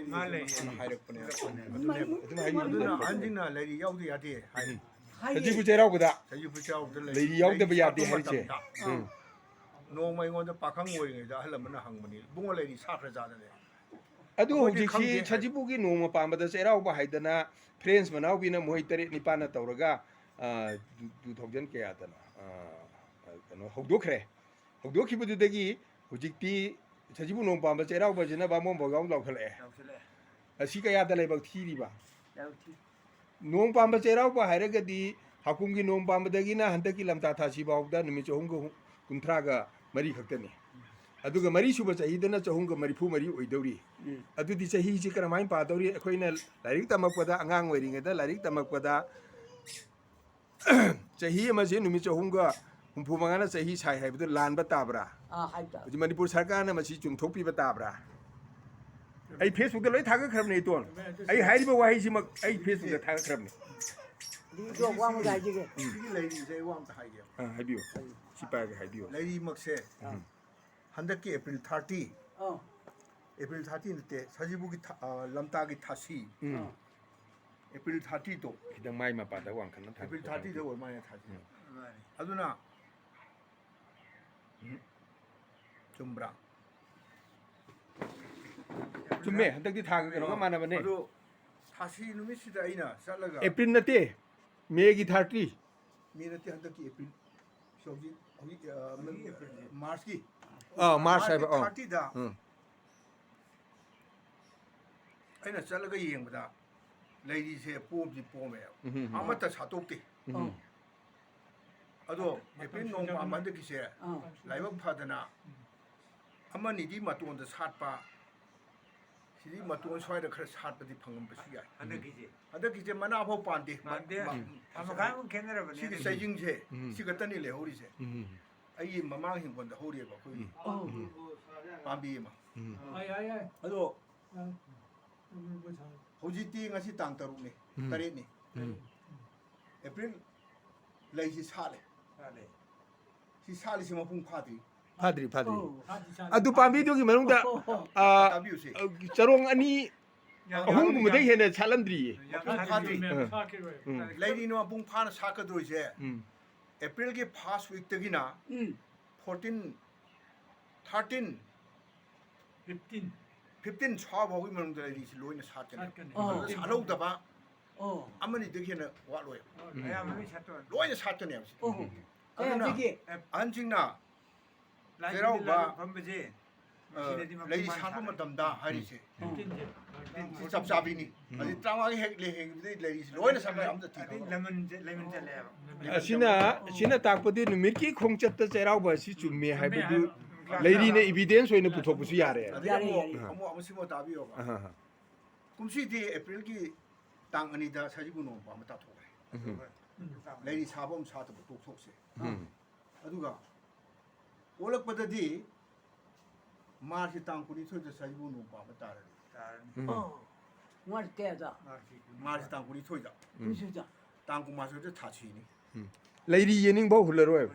말레 하이르브네 아두나 안진나 레리 야우디 야디 하이 사지부 제라고다 사지부 제라고다 레리 야우데바 야디 하이체 노마 이거도 빠캉 모이게다 할라면 항문이 붕어 레리 사크자네 अदु होजिसी छजिबुगी नोमा पामदा सेराउबा हाइदना फ्रेंड्स मनाउबिना मोहि तरे निपाना तौरगा 2000 कयादना कनो हौदोखिबुदुदगी होजिक्ति छजिबु नोम पामदा सेराउबा जिना बामोम बगाउ लौखले असि कयादा लेबक थीरिबा नोम पामदा सेराउबा हाइरगदी हाकुमगी नोम पामदगिना हंतकी लमता थासी बाउदा नुमि चोहुंग कुंथ्रागा मरी खक्तनी अदुगा मरी सुबह चाहिदना चहुंगा मरीफू मरी ओइदौरी अदुदि चही छि करमाइन पादौरी अखोइना लाइरिक तमकपदा अंगांग ओइरिंगदा लाइरिक तमकपदा चही अमसे नुमि चहुंगा हुंफु मंगाना चही साइ हाइबदु लानबा ताबरा हाइता जि मणिपुर सरकारना मसी चुंगथोकपिबा ताबरा आई फेसबुक लोइ थागा खरबने इतोन आई हाइरिबा वाहि सिमक आई फेसबुक थागा खरबने दिजो वाम गाइजिगे लेरी से वाम ता हाइगे हाइबियो सिपागे हाइबियो लेरी मक्से हंदकी अप्रैल 30 अप्रैल 30 नते सजिबुगी लमतागी थासी अप्रैल 30 तो खिदंग माइ मपादा वांखन था अप्रैल 30 दो माइ थासी अदुना चुम्ब्रा चुम्मे हंदकी थागा कनो मानबने अदु थासी नुमिसिदा आइना चलगा अप्रैल नते मेगी 30 मे नते हंदकी अप्रैल सोजी मार्च की मार्च है 30 दा अइना चलगा येंगबदा लेडी से पोमजी पोमे अमता सातोक्ते अदो एप्रिल नोंग पामद किसे लाइबक फादना अमनि दि मतोन द सातपा सिदि मतोन सोयदा खर सातपदि फंगम बसि या अदकिजे मना फो पांदे अमखाम खेनरबने सिदि सैजिंग से सिगतनि लेहोरि से आई ममांग हिंगोंद होरिबा कोई पांबी मा अदो होजिति ngasi tang taruk ni taret ni april laisi sale si sale si mapung phadri adu pambi du gi manung da charong ani ahung mu dei hena chalamdri laini no mapung phana sakadroi se April ki past week tagina 14 13 15 chwa bhawi manung da ri loina sat kan salou da ba amani dekhina wa loi loina sat kan ya aduna anjingna Cheiraobada Leiri Chanba matamda harise chap chabini adi tawagi hek le hek Leiri loina samai amda ti ꯑꯁꯤꯅ ꯇꯥꯛꯄꯗꯤ ꯅꯨꯃꯤꯠꯀꯤ ꯈꯣꯡꯆꯠꯇ ꯆꯩꯔꯥꯎꯕ ꯑꯁꯤ ꯆꯨꯝꯃꯦ ꯍꯥꯏꯕꯗꯨ ꯂꯩꯔꯤꯅ evidence ꯑꯣꯏꯅ ꯄꯨꯊꯣꯛꯄꯁꯨ ꯌꯥꯔꯦ amu simo tabiyo ba kumsi di April ki tang ani da Sajibu Nongma mata thokre Leiri sabom sata bu thokse aduga olak padadi March tang kuni thoi da Sajibu Nongma mata ra Mar ke da March tang kuni thoi da tang ku ma so da thachi ni ꯂꯩꯔꯤ ꯌꯦꯅꯤꯡꯐꯥꯎ ꯍꯨꯜꯂꯔꯣꯏ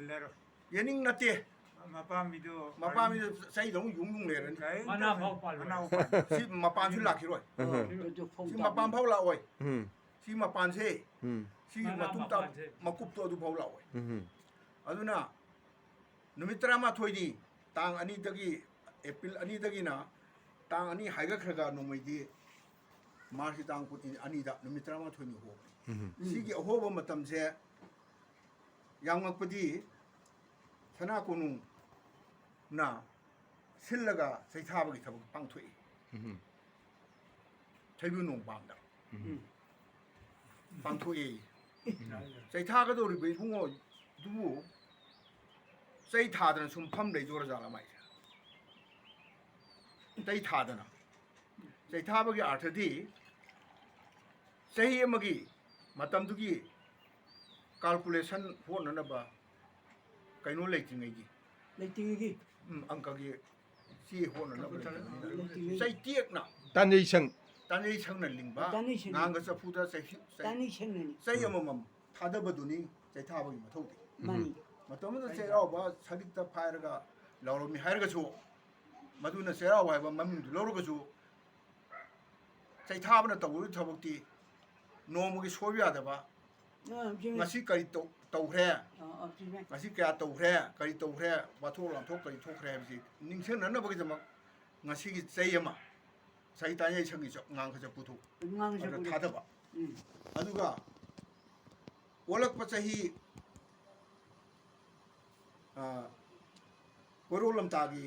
yening nate mapami sai dong yung le ran si mapan su lakhiroi si mapan phau la oi si mapan se si matum ta makup to du phau la oi aduna numitra ma thoi di tang ani dagi April ani dagi na tang ani haiga khraga nomai di march tang ku ani da numitra ma thoi ni ho si gi ho ba matam se yang ngakpadi sana kunu na sillaga saithabagi thabak pangthoi Sajibu Nongma da pangthoi saithaga do ri bungo du saithadana sum pham lei jora jala mai saithadana saithabagi arthadi sahi amagi matam dugi calculation phone na ba kaino leitingai gi leitingi angka gi si hon na ba sai tiek na ꯇꯥꯟꯖꯩ ꯁꯪ na lingba nanga sa phuda sai tani chengni sai amamam thada baduni sai thaba gi mathau di mani matam da Cheiraobada sadik ta phaira ga lawro mi hair ga chu maduna Cheiraobada ba maming du lawro ga chu sai thaba na tawu thabuk ti nomu gi sobiya da ba ngasi kari tauhre ngasi kya tauhre kari tauhre wathol lam thok kari thokre bi ningsen nan ba gi jama ngasi gi chayama sai ta ye changi chok ngang kha puthu ngang sa thada ba aduga olak pa chahi koirou ta gi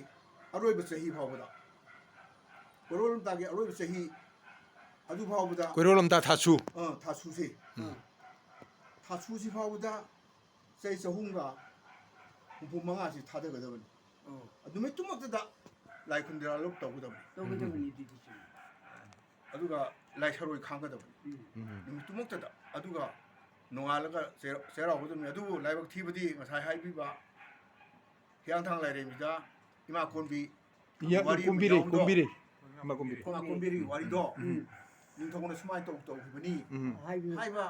aroi ba chahi phawda koirou ta gi aroi ba chahi adu phawda ꯀꯣꯏꯔꯣꯜ ꯂꯝꯇꯥ ꯊꯥꯁꯨ thasu se thasu si phawda sai chahunga hu manga si thada ga da adu me tumak da lai khundira lop taw ga da ni di aduga lai saroi khang ga da ni tumak da aduga nongala ga Cheiraobada me adu lai bak thi badi ngasai hai bi ba hiang thang lai re mi da ima konbi කුම්බිරේ ima konbiri wari do ning thong na smai taw taw bani hai ba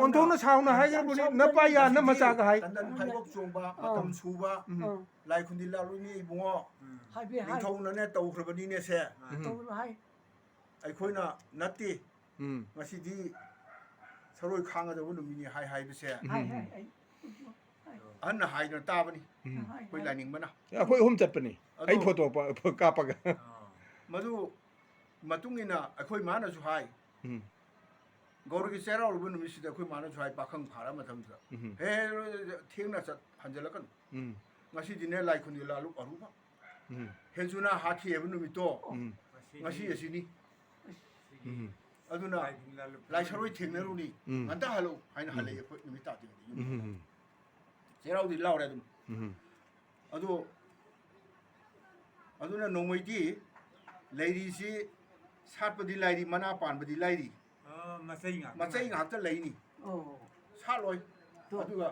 온통나 사우나 하이가 보니 나빠야 나 마사가 하이 단단 팔복 좀바 마탐 수바 lai khundila luini bungo hai bi ning thong na ne taw khrabani ne se hai ai khoina natti ngasi di saroi khanga da bunu mini hai hai bi se hai an hai na ta bani koi lai ning bana ꯑꯩꯈꯣꯏ ꯑꯍꯨꯝ ꯆꯠꯄꯅꯤ ꯑꯩ photo ꯀꯥꯞꯄꯒ madu matungina akhoi mana su hai Gauri Cheiraobada nu misi da khoi mana su hai pakhang phara matham da he thengna chat hanjalakan ngasi dine lai khundila lu aruba hejuna hathi ebu nu mito ngasi asini aduna lai saroi thengna ru ni anta halo haina hale khoi nu mita ti Cheiraobada laure dum aduna nongmai di Leiri si Saatpa di Leiri mana pan badi Leiri macai ngakta Leiri saloi aduga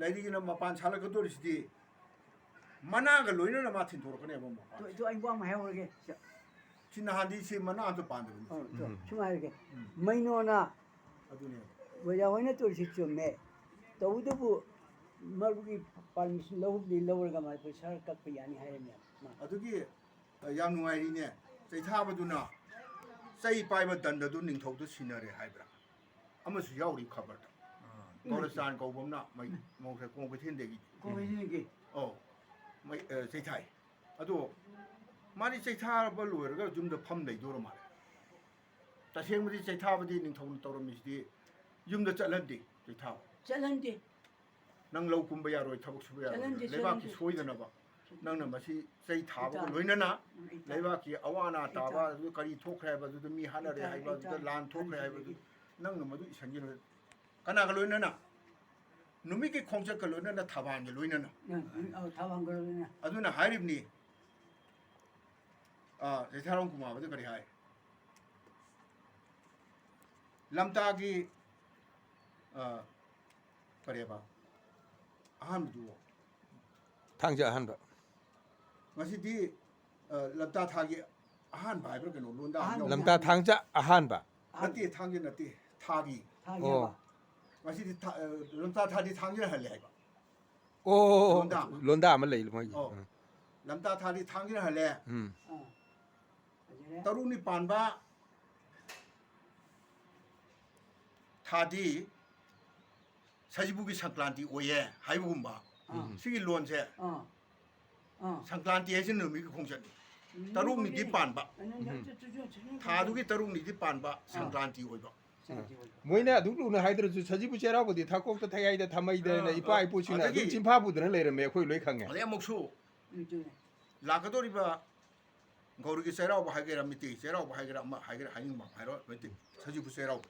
Leiri gina mapan sala ka dori si mana ga loina na ma thin thor ka ne ba to ai wa ma haurge chin handi si mana to pan du chumaige maino na adune waya hoina to si chumme to udu marugi permission lawli lower ga ma sar kak pa yani haire me adugi yam nuai ri ne sai tha ba du na sai pai ba dan da du ning thok du sinare hai bra ama su yaw ri khabar da Gorastan Gobona, my Monka Competent. 고민이기. Oh, my Zaitai. Ado Mari Zaita Balu, Jum the Pum they do a man. The same with the Zaita in Town is the Jum the Chalandi, the town. 챌린지. Nang low Kumbayaro, Tabusua, Levaki Sweden. Nangnba say Taba, Luinana, Levaki, Awana, Taba, Kari talk about the me Hana, the land talk about Nangnama is a general. Kanagalunana. Numiki Concha Kaluna, Tavan, Luinana. 타방 그러냐. Aduna Haribni. The Tarankuma, the very high. Lamtagi Pareba. Ahamdu. 탕자 한바. Masidi Lamta Tagi Ahan Bible can Lunda. 람다 탕자 아한바. Nati Tangi Nati Tagi. 타기야. Masidi Lamta Tadi Tangi Haleba. 오 론다 아마 레일 뭐. Lamta Tadi Tangi Hale. 어. 그래. Taruni Panba Tadi Sajibu Sanklanti Oye, Haibumba. Sigi Lonse, 어. Sanklanti as in Numi Kongsan. Taruni di Panba. Taduki Taruni di Panba, Sanklanti Oba. 뭐이나 누구나 하이드르 사지부 제라고디 타곡도 타야이다 타마이다 이빠이 보시나 진파부들은 레르메 코이 레캉게 Lemoksu, Lakadoriba Gorgi Serao Hagera Miti, Serao Hagera Hagera Hangma, Sajibu Serao.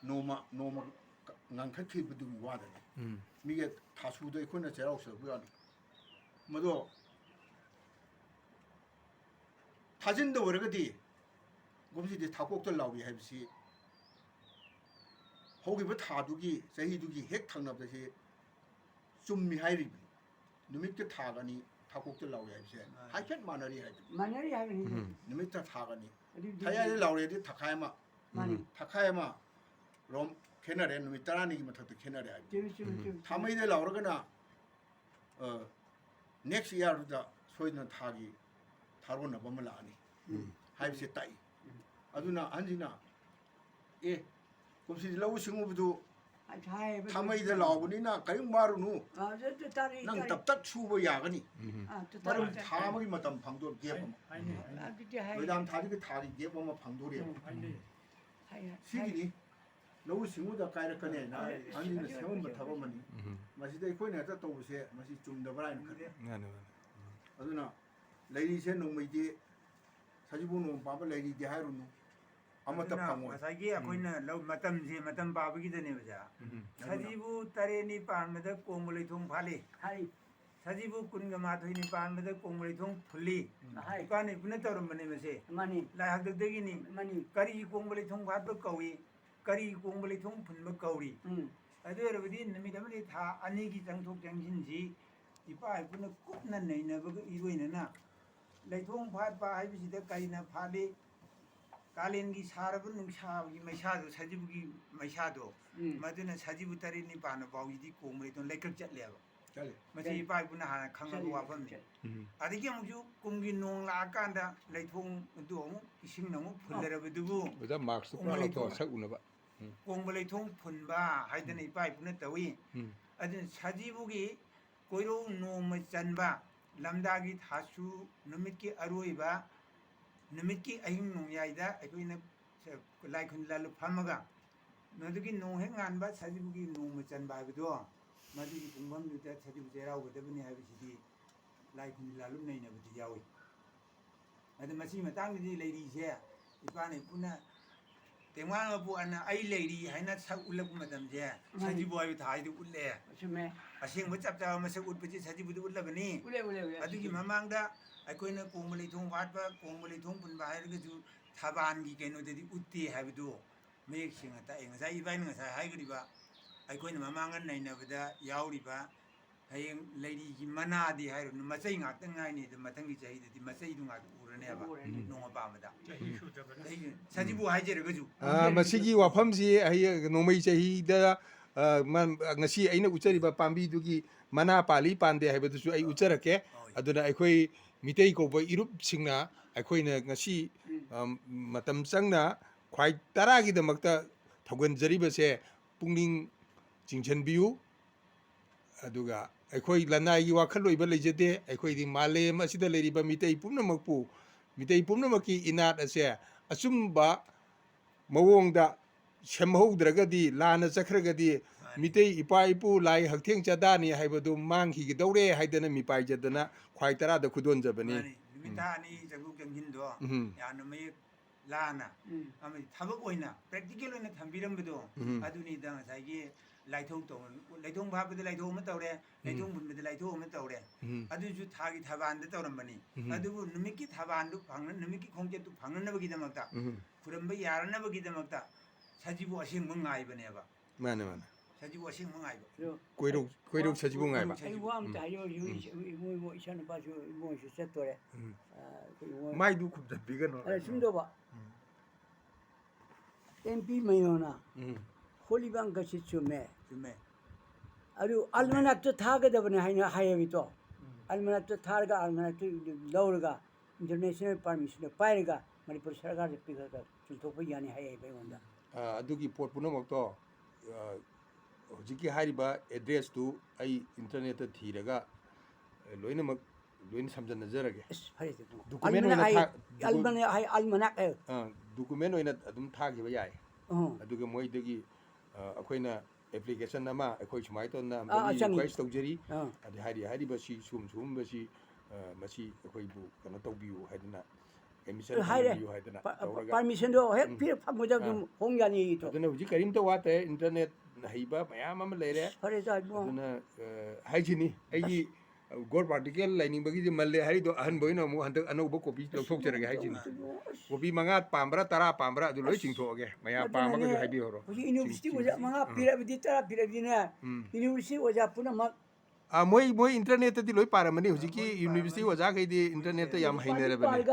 Nongma Nankaki would do water. Me get Tasu de Kuna Serao, Mado Tajin the Wargati. Gumsi the Takok the Law we have seen. Hogi but Hadugi, say he do heck tongue of the sea. Summi Hairi. Numit the Tagani, Takok the Law we have said. I can't manary. 마늘이 하긴. Numita Tagani. Tayari Lauredi Takayama. Takayama. Rom Kenare, Numitarani Mata Kenare. Tamay the Lauragana next year the Sweden Tagi Tarona Bomalani. Have said Tai. Aduna Anjina. Eh, Kumsi Lowsing over to Tamay the Lagunina, Kayum Marunu. Nang Tap Chuba Yagani. Tarum Tamay Matam Pangdor gave him. Madame Tadi Tadi gave him a Pandoria. Sigi, Lowsing with a Kairakan, and the seven but Tavamani. Masida Queen at the Tose, Masisum the Brian. Aduna, ladies and no made Sajibu, Baba Lady Diharunu. Masagi, a queen, love Matam, Matam Babaki the Nevada. Sajibu Tareni Pan with the Comolitum Pali. Sajibu Kungamatu in Pan with the Comolitum Puli. Pan if Netarum Manimase. Money. Like the beginning, money. Kari Comolitum Patakowi, Kari Comolitum Punmakawi. I do it within the middle Aniki Tanto Janginji. If I couldn't cook none, never even enough. Like home part by the Kaina Pali. Kalingi Sarabun Shawi Mashado, Sajibu Mashado, Maduna Sajibu Tarini Pan of Audi Kumriton like a jet level. Masi Pipuna Kangaru upon me. I think you Kungi no Lakanda, like home do, Ishing no, Pulera with the room. with a marks to Sagunaba. Kumalitum Punba, hidden a pipe net away. I then Sajibugi, koirou no Chanba, Lamdagi Hasu, Numiki Aruiba. Numiki Ahim Yaida, I mean, like Lalu Pamaga. Noduki no hang on, but Sajibuki no Machan by the door. Madi one with that Sajibu Zera with the City, like Lalu Nana with the Yawi. At the Masima Tangi ladies here, Ipani Puna. The one of an eye lady, I not have look Madame there. Sajibu with hide the wood there. I think what's up there, Massa would put Sajibu would love any. I think him among that. I couldn't Kumalitum Watba, Kumalitum by to Tabangi Geno de Uti have do. Making a time as I even as I high. I couldn't among a nine of the Yauriba. I am Lady Manadi, I don't know, saying I think I need the Matangi, the Masay do not never know about that. Sajibu Hajer. Masigi Wapamsi, I no may say the Nasi Aina Uchariba Pambi Dugi, Mana Pali Pande have to say Ucharake, Aduna Equi. Mitei ko ba irup singna aikoina ngasi matam sangna khwai taragi damakta thogan jaribase pungning ꯆꯤꯡꯁꯤꯟꯕꯤꯌꯨ ꯑꯗꯨꯒ ꯑꯩꯈꯣꯏ ꯂꯅꯥꯏꯒꯤ ꯋꯥꯈꯜꯂꯣꯏꯕ ꯂꯩꯖꯗꯦ ꯑꯩꯈꯣꯏꯗꯤ ꯃꯥꯂꯦꯝ ꯑꯁꯤꯗ ꯂꯩꯔꯤꯕ ꯃꯤꯇꯩ ꯄꯨꯝꯅꯃꯛꯀꯤ ꯏꯅꯥꯠ ꯑꯁꯦ ꯑꯆꯨꯝꯕ ꯃꯑꯣꯡꯗ ꯁꯦꯝꯍꯧꯗ꯭ꯔꯒꯗꯤ ꯂꯥꯟꯅ ꯆꯠꯈ꯭ꯔꯒꯗꯤ ꯃꯤꯇꯩ ꯏꯄꯥ ꯏꯄꯨ ꯂꯥꯏ ꯍꯛꯊꯦꯡ ꯆꯗꯥꯅꯤ ꯍꯥꯏꯕꯗꯨ ꯃꯥꯡꯈꯤꯒꯗꯧꯔꯦ ꯍꯥꯏꯗꯅ ꯃꯤꯄꯥꯏꯖꯗꯅ ꯈ꯭ꯋꯥꯏ ꯇꯔꯥꯗ ꯈꯨꯗꯣꯟꯖꯕꯅꯤ ꯅꯨꯃꯤꯠ ꯊꯥꯅꯤ ꯆꯪꯊꯣꯛ ꯆꯪꯁꯤꯟꯗꯣ ꯎꯝ ꯌꯥꯝꯅ ꯃꯌꯦꯛ ꯂꯥꯅ ꯑꯃꯗꯤ ꯊꯕꯛ ꯑꯣꯏꯅ ꯄ꯭ꯔꯦꯛꯇꯤꯀꯦꯜ ꯑꯣꯏꯅ ꯊꯝꯕꯤꯔꯝꯕꯗꯣ ꯑꯗꯨꯅꯤꯗ ꯉꯁꯥꯏꯒꯤ ꯂꯥꯏꯊꯣꯛ ꯂꯩꯊꯣꯡ ꯐꯥꯕꯗ ꯂꯥꯏꯊꯣꯛ ꯑꯃ ꯇꯧꯔꯦ ꯂꯩꯊꯣꯡ ꯍꯨꯟꯕꯗ ꯂꯥꯏꯊꯣꯛ ꯑꯃ ꯇꯧꯔꯦ ꯑꯗꯨꯁꯨ ꯊꯥꯒꯤ ꯊꯕꯥꯟꯗ ꯇꯧꯔꯝꯕꯅꯤ ꯑꯗꯨꯕꯨ ꯅꯨꯃꯤꯠꯀꯤ ꯊꯕꯥꯟꯗꯨ ꯅꯨꯃꯤꯠꯀꯤ ꯈꯣꯡꯆꯠꯇꯨ ꯐꯪꯅꯅꯕꯒꯤꯗꯃꯛꯇ ꯈꯨꯔꯝꯕ ꯌꯥꯔꯅꯕꯒꯤꯗꯃꯛꯇ ꯁꯖꯤꯕꯨ ꯑꯁꯦꯡꯕ ꯉꯥꯏꯕꯅꯦꯕ ꯃꯥꯅꯦ ꯃꯥꯅꯦ ꯁꯖꯤꯕꯨ ꯑꯁꯦꯡꯕ ꯉꯥꯏꯕ ꯀꯣꯏꯔꯧ ꯁꯖꯤꯕꯨ ꯉꯥꯏꯕ ꯑꯩ ꯋꯥ ꯑꯝꯇ ꯍꯥꯏꯌꯣ ꯏꯃꯣꯏ ꯏꯆꯥ ꯅꯨꯄꯥꯁꯨ ꯏꯃꯣꯏꯁꯨ ꯆꯠꯇꯣꯔꯦ ꯃꯥꯏꯗꯨ ꯈꯨꯝꯖꯟꯕꯤꯒꯅꯣ ꯁꯨꯝꯗꯧꯕ MP ꯃꯩꯅꯣꯅ ꯍꯣꯂꯤꯕ ꯑꯪꯀꯁꯤ ꯆꯨꯝꯃꯦ ꯆꯨꯝꯃꯦ ꯑꯗꯨ ꯑꯜꯃꯅꯥꯛꯇ ꯊꯥꯒꯗꯕꯅꯦ ꯍꯥꯏꯅ ꯍꯥꯏꯌꯦꯕꯤꯇꯣ ꯑꯜꯃꯅꯥꯛꯇ ꯊꯥꯔꯒ ꯑꯜꯃꯅꯥꯛꯇ ꯂꯧꯔꯒ ꯏꯟꯇꯔꯅꯦꯁꯅꯦꯜ ꯄꯥꯔꯃꯤꯁꯟꯗꯣ ꯄꯥꯏꯔꯒ ꯃꯅꯤꯄꯨꯔ ꯁꯔꯀꯥꯔꯗ ꯄꯤꯈ꯭ꯔꯒ ꯆꯨꯝꯊꯣꯛꯄ ꯌꯥꯅꯤ ꯍꯥꯏꯌꯦꯕ ꯑꯩꯉꯣꯟꯗ ꯑꯗꯨꯒꯤ ꯄꯣꯠ ꯄꯨꯝꯅꯃꯛꯇꯣ ꯍꯧꯖꯤꯛꯀꯤ ꯍꯥꯏꯔꯤꯕ ꯑꯦꯗ꯭ꯔꯦꯁꯇꯨ ꯑꯩ ꯏꯟꯇꯔꯅꯦꯠꯇ ꯊꯤꯔꯒ ꯂꯣꯏꯅꯃꯛ ꯂꯣꯏꯅ ꯁꯝꯖꯟꯅꯖꯔꯒꯦ ꯗꯣꯀꯨꯃꯦꯟ ꯑꯜꯃꯅꯥꯛ ꯗꯣꯀꯨꯃꯦꯟ ꯑꯣꯏꯅ ꯑꯗꯨꯝ ꯊꯥꯈꯤꯕ ꯌꯥꯏ ꯑꯗꯨꯒ ꯃꯣꯏꯗꯒꯤ ꯑꯩꯈꯣꯏꯅ ꯑꯦꯄ꯭ꯂꯤꯀꯦꯁꯟ ꯑꯃ ꯑꯩꯈꯣꯏ ꯁꯨꯃꯥꯏꯅ ꯇꯧꯅ ꯑꯝꯇꯪ ꯔꯤꯀ꯭ꯋꯦꯁ ꯇꯧꯖꯔꯤ ꯑꯗꯩ ꯍꯥꯏꯔꯤꯕꯁꯤ ꯁꯤꯒꯨꯝꯕꯁꯤ ꯃꯁꯤ ꯑꯩꯈꯣꯏꯕꯨ ꯀꯩꯅꯣ ꯇꯧꯕꯤꯌꯨ ꯍꯥꯏꯗꯅ ꯑꯦꯗꯃꯤꯁꯟ ꯐꯪꯍꯟꯕꯤꯌꯨ ꯍꯥꯏꯗꯅ ꯇꯧꯔꯒ ꯄꯥꯔꯃꯤꯁꯟꯗꯣ ꯍꯦꯛ ꯐꯪꯕꯗ ꯑꯗꯨꯝ ꯍꯣꯡ ꯌꯥꯅꯤ ꯑꯗꯨꯅ ꯍꯧꯖꯤꯛ ꯀꯔꯤꯝꯇ ꯋꯥꯠꯇꯦ ꯏꯟꯇꯔꯅꯦꯠ ꯍꯩꯕ ꯃꯌꯥꯝ ꯑꯃ ꯂꯩꯔꯦ ꯑꯗꯨꯅ ꯍꯥꯏꯁꯤꯅꯤ ꯑꯩꯒꯤ ꯒꯣꯗ ꯄꯥꯔꯇꯤꯀꯦꯜ ꯂꯩꯅꯤꯡꯕꯒꯤꯗꯤ ꯃꯜꯂꯦ ꯍꯥꯏꯔꯤꯗꯣ ꯑꯍꯟꯕ ꯑꯣꯏꯅ ꯑꯃꯨꯛ ꯍꯟꯗꯛ ꯑꯅꯧꯕ ꯀꯣꯄꯤ ꯂꯧꯊꯣꯛꯆꯔꯒꯦ ꯍꯥꯏꯁꯤꯅꯤ ꯀꯣꯄꯤ 5 ꯄꯥꯝꯕ꯭ꯔꯥ 10 ꯄꯥꯝꯕ꯭ꯔꯥ ꯑꯗꯨ ꯂꯣꯏ ꯆꯤꯡꯊꯣꯛꯑꯒꯦ ꯃꯌꯥꯝ ꯄꯥꯝꯃꯒꯁꯨ ꯍꯥꯏꯕꯤꯍꯧꯔꯣ ꯍꯧꯖꯤꯛ ꯌꯨꯅꯤꯚꯔꯁꯤꯇꯤ ꯑꯣꯖꯥ 5 ꯄꯤꯔꯕꯗꯤ 10 ꯄꯤꯔꯕꯗꯤꯅꯦ ꯌꯨꯅꯤꯚꯔꯁꯤꯇꯤ ꯑꯣꯖꯥ ꯄꯨꯝꯅꯃꯛ ꯃꯣꯏ ꯏꯟꯇꯔꯅꯦꯠꯇꯗꯤ ꯂꯣꯏ ꯄꯥꯔꯝꯃꯅꯤ ꯍꯧꯖꯤꯛꯀꯤ ꯌꯨꯅꯤꯚꯔꯁꯤꯇꯤ ꯑꯣꯖꯥꯈꯩꯗꯤ ꯏꯟꯇꯔꯅꯦꯠꯇ ꯌꯥꯝ ꯍꯩꯅꯔꯕꯅꯤ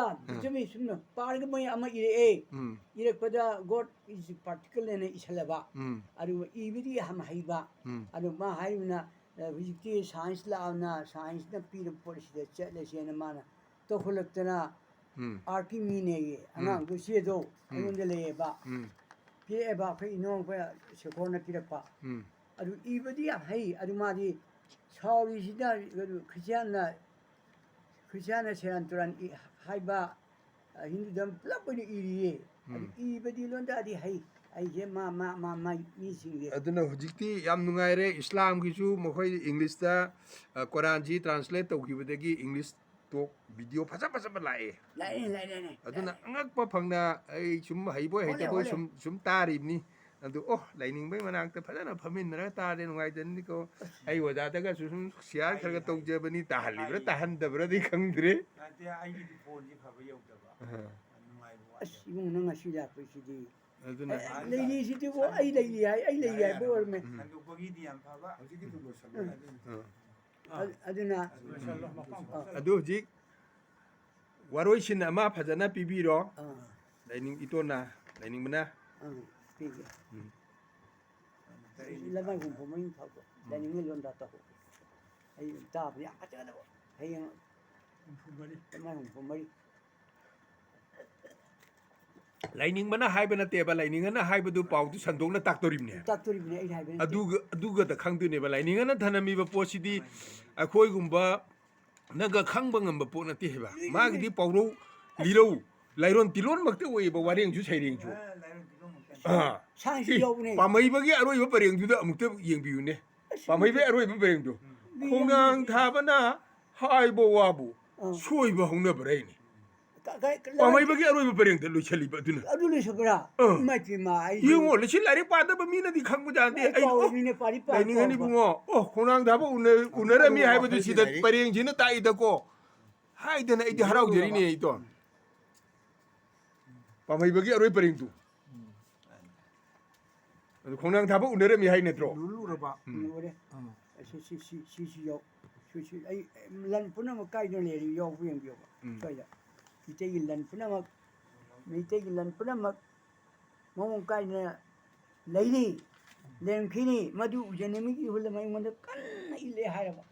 ꯆꯨꯝꯃꯤ ꯁꯨꯝꯅ ꯄꯥꯔꯒ ꯃꯣꯏ ꯑꯃ ꯏꯔꯛꯑꯦ 이렇게 God is particularly 이슬라바 아주 이비리 함 하이바 아주 마 하이나 위기 사이언스 라나 사이언스나 피르 폴시데 쳇레시나 마나 또 홀럭더나 아르키미네게 아나 그 시에도 아몬데레바 피에바 페이노 페 세코나 피르파 아주 이비리 함 하이 아주 마디 사오리시다 그지않나 세란토란 하이바 힌두덤 플라보니 이리에 이베디 론다디 하이 아이제 마마마마 미싱게 ꯑꯗꯨꯅ ꯍꯧꯖꯤꯛꯇꯤ ꯌꯥꯝ ꯅꯨꯡꯉꯥꯏꯔꯦ ꯏꯁꯂꯥꯝꯒꯤꯁꯨ ꯃꯈꯣꯏ ꯏꯪꯂꯤꯁꯇ ꯀꯣꯔꯥꯟꯁꯤ ꯇ꯭ꯔꯥꯟꯁꯂꯦꯠ ꯇꯧꯈꯤꯕꯗꯒꯤ ꯏꯪꯂꯤꯁ ꯇꯣꯛ ꯚꯤꯗꯤꯑꯣ ꯐꯖꯕ ꯂꯥꯛꯑꯦ ꯑꯗꯨꯅ ꯑꯉꯛꯄ ꯐꯪꯅ ꯑꯩ ꯁꯨꯝ ꯍꯩꯕꯣꯏ ꯍꯩꯇꯕꯣꯏ ꯁꯨꯝ ꯇꯥꯔꯤꯕꯅꯤ ꯑꯗꯨ ꯂꯩꯅꯤꯡꯕꯩ ꯃꯅꯥꯛꯇ ꯐꯖꯅ ꯐꯝꯃꯤꯟꯅꯔꯒ ꯇꯥꯔꯦ ꯅꯨꯡꯉꯥꯏꯖꯅꯤꯀꯣ ꯑꯩ ꯑꯣꯖꯥꯗꯒꯁꯨ ꯁꯨꯝ ꯁꯤꯌꯥꯔ ꯈꯔ ꯇꯧꯖꯕꯅꯤ ꯇꯥꯍꯜꯂꯤꯕ꯭ꯔꯥ ꯇꯥꯍꯟꯗꯕ꯭ꯔꯥꯗꯤ ꯈꯪꯗ꯭ꯔꯦ ꯑꯩꯒꯤꯗꯤ ꯐꯣꯟꯁꯤ ꯐꯕ ꯌꯧꯗꯕ ꯅꯨꯡꯉꯥꯏꯕ ꯋꯥꯠꯂꯦ ꯑꯁ ꯏꯕꯨꯡ ꯅꯪ ꯉꯁꯤ ꯂꯥꯛꯄꯁꯤꯗꯤ ꯑꯗꯨꯅ ꯂꯩꯔꯤꯁꯤꯗꯤꯕꯣ ꯑꯩ ꯂꯩꯔꯤ ꯍꯥꯏꯕ ꯑꯣꯏꯔꯝꯃꯦ ꯁꯟꯗꯣꯛꯄꯒꯤꯗꯤ ꯌꯥꯝ ꯐꯕ ꯍꯧꯖꯤꯛꯀꯤꯗꯨ ꯑꯗꯨꯅ ꯑꯗꯨ ꯍꯧꯖꯤꯛ ꯋꯥꯔꯣꯏꯁꯤꯟ ꯑꯃ ꯐꯖꯅ ꯄꯤꯕꯤꯔꯣ ꯏꯇꯣꯟꯅ ꯂꯩꯅꯤꯡꯕꯅ ꯄꯤꯒꯦ ꯂꯃꯥꯏ ꯍꯨꯝꯐꯨ ꯃꯔꯤ ꯐꯥꯎꯕ ꯂꯩꯅꯤꯡꯕ ꯂꯣꯟꯗꯥ ꯇꯧ ꯑꯩ ꯇꯥꯕ ꯌꯥꯝ ꯐꯖꯒꯗꯕ ꯍꯌꯦꯡ ꯂꯃꯥꯏ ꯍꯨꯝꯐꯨ ꯃꯔꯤ ꯂꯩꯅꯤꯡꯕꯅ ꯍꯥꯏꯕ ꯅꯠꯇꯦꯕ ꯂꯩꯅꯤꯡꯉꯅ ꯍꯥꯏꯕꯗꯨ ꯄꯥꯎꯗꯨ ꯁꯟꯗꯣꯛꯅ ꯇꯥꯛꯇꯣꯔꯤꯕꯅꯦ ꯇꯥꯛꯇꯣꯔꯤꯕꯅꯦ ꯑꯩ ꯍꯥꯏꯕ ꯅꯠꯇꯦ ꯑꯗꯨꯒꯗ ꯈꯪꯗꯣꯏꯅꯦꯕ ꯂꯩꯅꯤꯡꯉꯅ ꯊꯅꯝꯃꯤꯕ ꯄꯣꯠꯁꯤꯗꯤ ꯑꯩꯈꯣꯏꯒꯨꯝꯕ ꯅꯪꯒ ꯈꯪꯕ ꯉꯝꯕ ꯄꯣꯠ ꯅꯠꯇꯦ ꯍꯥꯏꯕ ꯃꯥꯒꯤꯗꯤ ꯄꯥꯎꯔꯧ ꯂꯤꯔꯧ ꯂꯩꯔꯣꯟ ꯇꯤꯂꯣꯟꯃꯛꯇ ꯑꯣꯏꯌꯦꯕ ꯋꯥꯔꯦꯡꯁꯨ ꯁꯩꯔꯦꯡꯁꯨ ꯁꯥꯏꯟꯁꯁꯨ ꯌꯥꯎꯕꯅꯦ ꯄꯥꯝꯍꯩꯕꯒꯤ ꯑꯔꯣꯏꯕ ꯄꯔꯦꯡꯗꯨꯗ ꯑꯃꯨꯛꯇ ꯌꯦꯡꯕꯤꯌꯨꯅꯦ ꯄꯥꯝꯍꯩꯕꯒꯤ ꯑꯔꯣꯏꯕ ꯄꯔꯦꯡꯗꯨ ꯈꯣꯡꯅꯥꯡ ꯊꯥꯕꯅ ꯍꯥꯏꯕ ꯋꯥꯕꯨ ꯁꯣꯏꯕ ꯍꯧꯅꯕꯔꯩꯅꯤ ꯄꯥꯝꯍꯩꯕꯒꯤ ꯑꯔꯣꯏꯕ ꯄꯔꯦꯡꯗ ꯂꯣꯏꯁꯤꯜꯂꯤꯕ ꯑꯗꯨꯅ ꯑꯗꯨ ꯂꯣꯏꯁꯤꯟꯕ꯭ꯔꯥ ꯏꯃꯥꯏꯄꯦꯝꯃ ꯑꯩ ꯌꯦꯡꯉꯣ ꯂꯤꯁꯤꯡ ꯂꯥꯏꯔꯤꯛ ꯄꯥꯗꯕ ꯃꯤꯅꯗꯤ ꯈꯪꯕꯖꯥꯠꯅꯤ ꯑꯩ ꯀꯥꯎꯔꯕꯅꯤꯅꯦ ꯄꯥꯔꯤ ꯂꯩꯅꯤꯡꯉꯅꯤ ꯕꯨꯡꯉꯣ ꯈꯣꯡꯅꯥꯡ ꯊꯥꯕ ꯎꯅꯔꯝꯃꯤ ꯍꯥꯏꯕꯗꯨ ꯁꯤꯗ ꯄꯔꯦꯡꯁꯤꯅ ꯇꯥꯛꯏꯗꯀꯣ ꯍꯥꯏꯗꯅ ꯑꯩꯗꯤ ꯍꯔꯥꯎꯖꯔꯤꯅꯦ ꯏꯇꯣ ꯄꯥꯝꯍꯩꯕꯒꯤ ꯑꯔꯣꯏ ꯄꯔꯦꯡꯗꯨ ꯑꯗꯨ ꯈꯣꯡꯅꯥꯡ ꯊꯥꯕ ꯎꯅꯔꯝꯃꯤ ꯍꯥꯏ ꯅꯠꯇ꯭ꯔꯣ ꯂꯨꯔꯕ ꯎꯔꯦ ꯁꯤꯁꯨ ꯌꯥꯎ ꯑꯩ ꯂꯟ ꯄꯨꯝꯅꯃꯛ ꯀꯥꯏꯗꯅ ꯂꯩꯔꯤ ꯌꯥꯎꯕ ꯌꯦꯡꯕꯤꯌꯣꯕ ꯁ꯭ꯋꯥꯏꯗ ꯃꯩꯇꯩꯒꯤ ꯂꯟ ꯄꯨꯝꯅꯃꯛ ꯃꯑꯣꯡ ꯀꯥꯏꯗꯅ ꯂꯩꯔꯤ ꯂꯩꯔꯝꯈꯤꯅꯤ ꯃꯗꯨ ꯎꯖꯅꯤꯡꯕꯒꯤ ꯏꯍꯨꯜ ꯑꯃ ꯑꯩꯉꯣꯟꯗ ꯀꯟꯅ ꯏꯜꯂꯦ ꯍꯥꯏꯔꯕ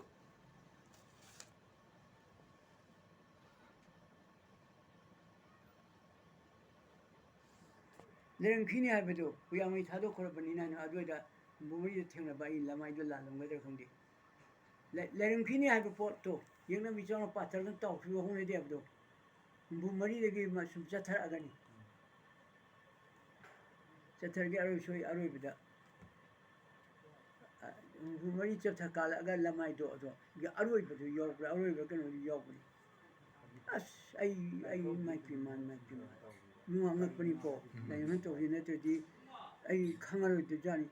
ꯂꯩꯔꯝꯈꯤꯅꯤ ꯍꯥꯏꯕꯗꯨ ꯍꯨꯌꯥꯃꯩ ꯊꯥꯗꯣꯛꯈ꯭ꯔꯕꯅꯤꯅ ꯑꯗꯨꯋꯥꯏꯗ Bumari Tangaba in Lamaido Land, whether from the Leirang Kini have a pot to, you know, we saw a pattern and talk to your home idea of though. Bumari they gave much from Satar Agani. Satar Garo show Arabida. Bumari Chatakala, I got Lamaido, Arab, but York, Arab, York. As I might be man. No, I'm not putting for. I went to United. I come out to Johnny.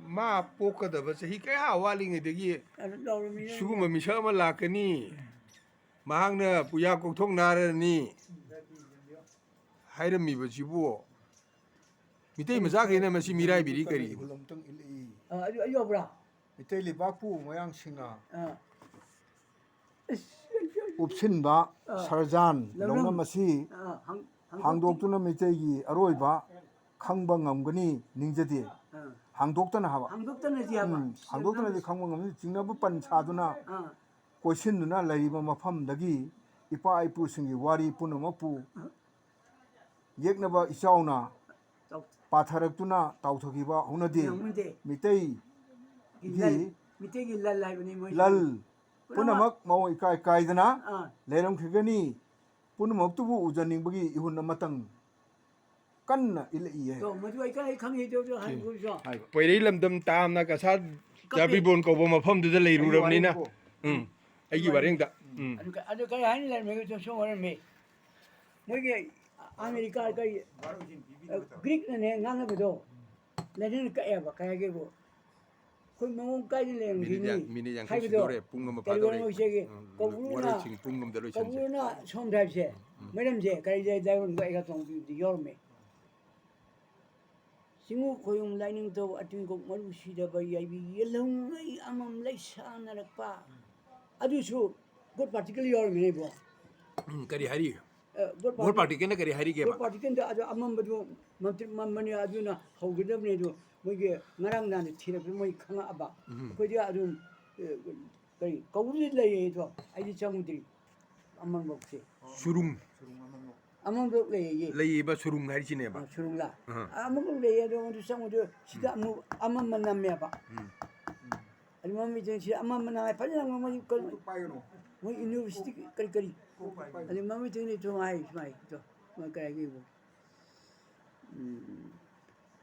Ma poka da ba sahi kaya waling idagi I don't know me. suguma misama lakani mahangna puya kokthong nara ni hairam mi ba jibo mitei mazak hena masi mirai biri kari hulomtang ili Ayobra. mitei libapu moyang singa upsinba sarjan longna masi hangdoktuna mitei gi aroiba khangba ngamgani ningjadi hangdoktana haba hangdoktana di khangba ngamni jingnabu pan saduna koisinuna laiba mafamdagi ipa ipu singi wari punamapu yeknaba ichauna patharakuna tauthakiba hunadi mitei Mitegi lal punamak mau ikai kaidana leiram khigani punamak tubu ujaningbagi ihunna matang kanna ilai So, Madu I can't do poirei lamdam tamna ka sa jabibon ko bo mafam du da leiru ramni na aigi wareng da I don't care. Maybe to show me. Maybe America Greek and Nangnba. Let him ever Kayabo. Could no guiding mini yang sidore pungam pa dore wara ching pungam da lo chin Kabuna sometimes say, Madam J, Kay Diamond by Gaton the Yorme. Singu Koyum lining to I think of Marushida by yellow among Layshan and a pa. I do so good particularly your neighbor. kari hari more party kena kari hari ke Good ba particular among Mamani Aduna, how good of Nedo, we get Marang and Tirapi Kanga about. Could you adun Kawuli I did some drink among Boxy. surung Among the lay. lay ba surung hari chine ba Surula. Among the I don't want to some of the Sita Amam Manameba. I remember she Amamana, I put on you call we university curry. I remember to my Karagivo.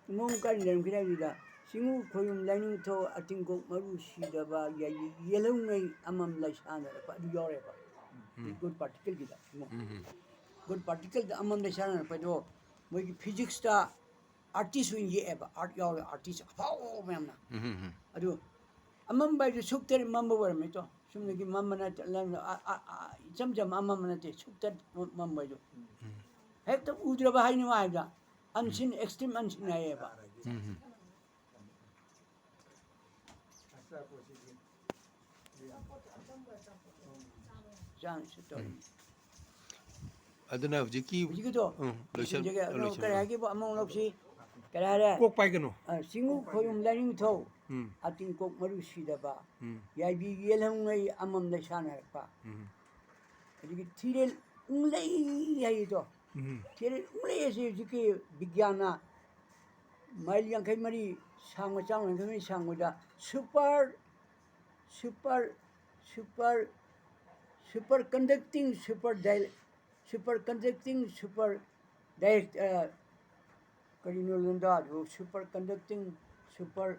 Monka and Gravida. Singu Koyum lining to I think of Marushi Daba yellow may among Lashana, but Yoreba. Good particle. Good particle among the Shana, but we physics star artist win ye ever art your artist. Oh, mamma. I do. Among by the Sukter Mamma were me to. Sumaki Mamma some Mamma Sukter Mamma. Have the Udra behind you, unseen, extreme unseen I ever. aduna jiki Jigito. loisal Karagibo among Loxi. Karara. kok pai kanu Singu Koyum lining to. I think of Marushi Daba. Yabi yellow way among the Shana. Tirel Ulay Yaito. Tirel Ulay as you Bigiana. Malian Kamari Sangwachang and Kami Sangwada. Superconducting super direct Karinolunda superconducting super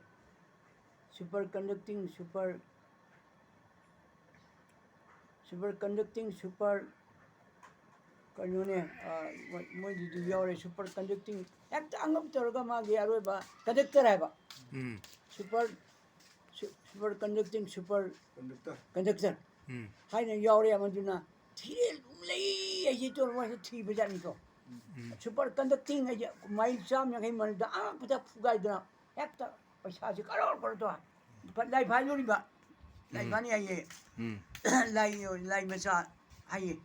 Kanone what did you are superconducting act angam Torgama Giaroba conductor superconducting superconductor. Hai na yore amaduna thil lei ai to wa thi bajan to superconducting ai mail cham ya kai man da puta fugai da ekta paisa ji karor par to pat lai phai lori ba lai bani ai lai masa hai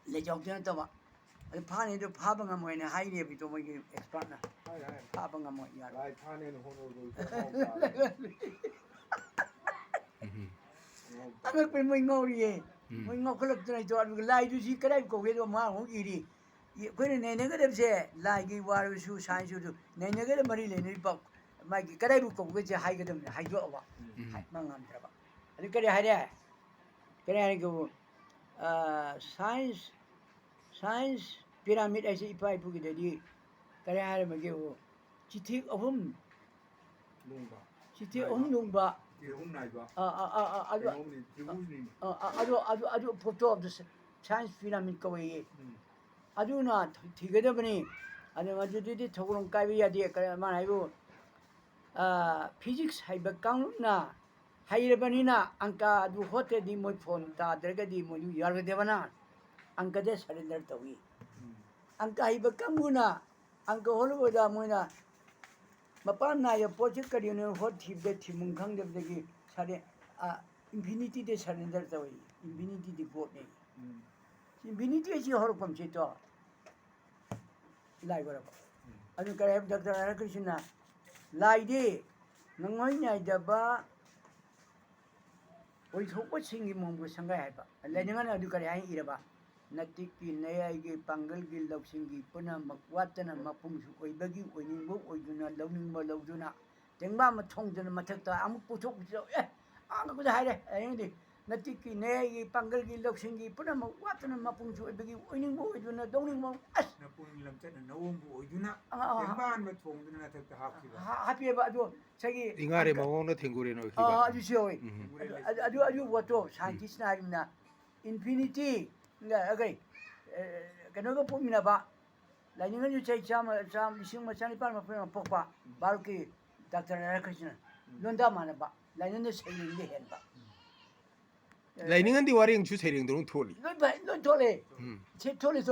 le jok jana to ba ai phani do pha ba ngam ne hai ne bi to mai expert na pha ba ngam ya lai phane no hono Ang pin mo ngori eh. Mo ngokhlok trai to adu lai du si krai ko ge do ma ho iri. Ko ne ne ga de se lai gi war su sai su du. Ne ne ga de mari le ni pa ꯃꯥꯒꯤ ꯀꯗꯥꯏꯕꯨ ꯀꯧꯕꯁꯦ ꯍꯥꯏꯒꯗꯕꯅꯤ ꯍꯥꯏꯗꯣꯛꯑꯕ ꯍꯥꯏꯕ ꯉꯝꯗ꯭ꯔꯕ ꯑꯗꯨ ꯀꯔꯤ ꯍꯥꯏꯔꯦ ꯀꯔꯤ ꯍꯥꯏꯔꯒꯕꯨ science ꯄꯤꯔꯥꯃꯤꯠ ꯍꯥꯏꯁꯦ ꯏꯄꯥ ꯏꯄꯨꯒꯤꯗꯗꯤ ꯀꯔꯤ ꯍꯥꯏꯔꯝꯃꯒꯦꯕꯨ ꯆꯤꯊꯤ ꯑꯍꯨꯝ ꯂꯨꯡꯕ ꯑꯗꯨ ꯐꯣꯇꯣ ꯑꯣꯐ ꯗ ꯁꯥꯏꯟꯁ ꯄꯤꯔꯥꯃꯤꯠ ꯀꯧꯏ ꯑꯗꯨꯅ ꯊꯤꯒꯗꯕꯅꯤ ꯑꯗꯨ ꯃꯗꯨꯗꯤ ꯊꯧꯒ꯭ꯔꯣꯝ ꯀꯥꯏꯕ ꯌꯥꯗꯦ ꯃꯥꯅ ꯍꯥꯏꯕꯨ ꯐꯤꯖꯤꯛꯁ ꯍꯩꯕ ꯀꯥꯡꯂꯨꯞꯅ ꯍꯩꯔꯕꯅꯤꯅ ꯑꯪꯀ ꯑꯗꯨ ꯍꯣꯠꯇ꯭ꯔꯗꯤ ꯃꯣꯏ ꯐꯣꯟ ꯇꯥꯗ꯭ꯔꯒꯗꯤ ꯃꯣꯏꯗꯨ ꯌꯥꯔꯣꯏꯗꯕꯅ ꯑꯪꯀꯗ ꯁꯔꯦꯟꯗꯔ ꯇꯧꯏ ꯑꯪꯀ ꯍꯩꯕ ꯀꯥꯡꯕꯨꯅ ꯑꯪꯀ ꯍꯣꯠꯂꯨꯕꯗ ꯃꯣꯏꯅ ꯃꯄꯥꯟ ꯅꯥꯏꯕ ꯄꯣꯠꯁꯤ ꯀꯔꯤꯅꯣ ꯍꯣꯠꯈꯤꯕꯗ ꯊꯤꯃꯨꯡ ꯈꯪꯗꯕꯗꯒꯤ infinity surrender tawai infinity di god ne infinity ji horpam che to lai bara adu kare dr hare krishna lai de nangoi nyai da ba oi thokpa singi mongbu sangai hai ba lai ningan adu kare hai ira ba natik ki nayai gi pangal gi loksingi puna makwatana mapung su oi bagi oi ningbo oi duna lawning lawduna tengba ma thongduna mathakta amuk puthok 그 하래 아닌데 나티키 내기 방글기 럭싱기 뿌나마 와트는 마풍주 에베기 오닝보 오이두나 동닝보 아스 나뿐이 람자는 너음부 오이두나 땡반 뭐 통드나 탁다 합기바 합이에 아주 저기 잉아레 마고는 탱고레노 기바 아주 쉬워요 아주 뭐또 사이언티스트 아닙니다 인피니티 그러니까 어그이 그노가 봄이나 봐 라닝은 유체 참 이승 마찬이 빨마 뿌나 폭파 바로키 닥터 나라크시는 논다 많아 봐 라인은 세링게 해봐. 라이닝은 디와링 주 세링 도롱 톨리. 넌 톨레. 제 톨레.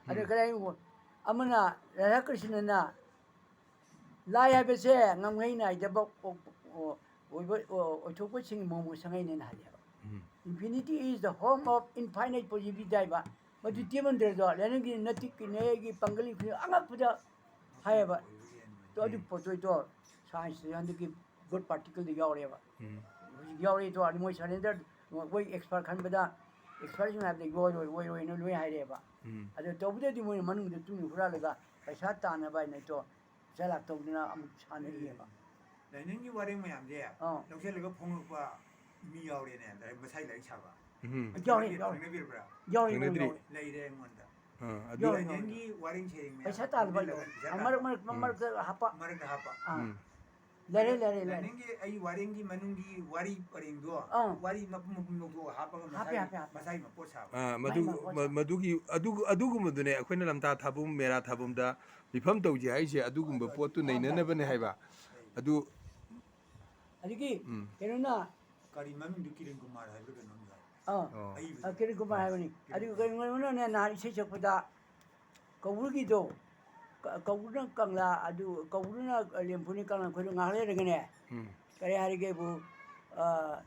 아니 그래고 아무나 라라크시는나 라야베세 남회나 이제버 오토고 칭 뭐뭐 상해는 하려. Infinity is the home of infinite possibility 봐. 뭐지 뛰면들도 라는게 너티기 내기 방글이 안아프다 하여봐. 또 어디 보조도 사이언스 한테 good particle the yaw to animo surrender we expert kan bada expression have the go we no we haire ba ade to bude di mo manung de tu ni fura laga paisa ta na ba ne to sala to dina am chane ye ba 라이닝이 와링 뭐 얌제 lokselga phongpa mi yaw re ne da masai lai cha ba yaw leirang monda adu 라이닝이 와링 체링 me paisa ta ba amar hapa Lere. Nangngi ai waringi manungi wari paringdo wari mapum mapum hapaga masai mapo sa madugi adugumdune akhona lamta thabum mera thabumda mifam tawji haise adugumba potu neinanabane haiba adu adigi kenona kari mamin dukirin kumar haiba nomya kirin kumar haibani adigu kenona ne na ise chakpada kawurgido kawurna kangla adu kawurna lempuni kangla khoru ngale regene kare harige bu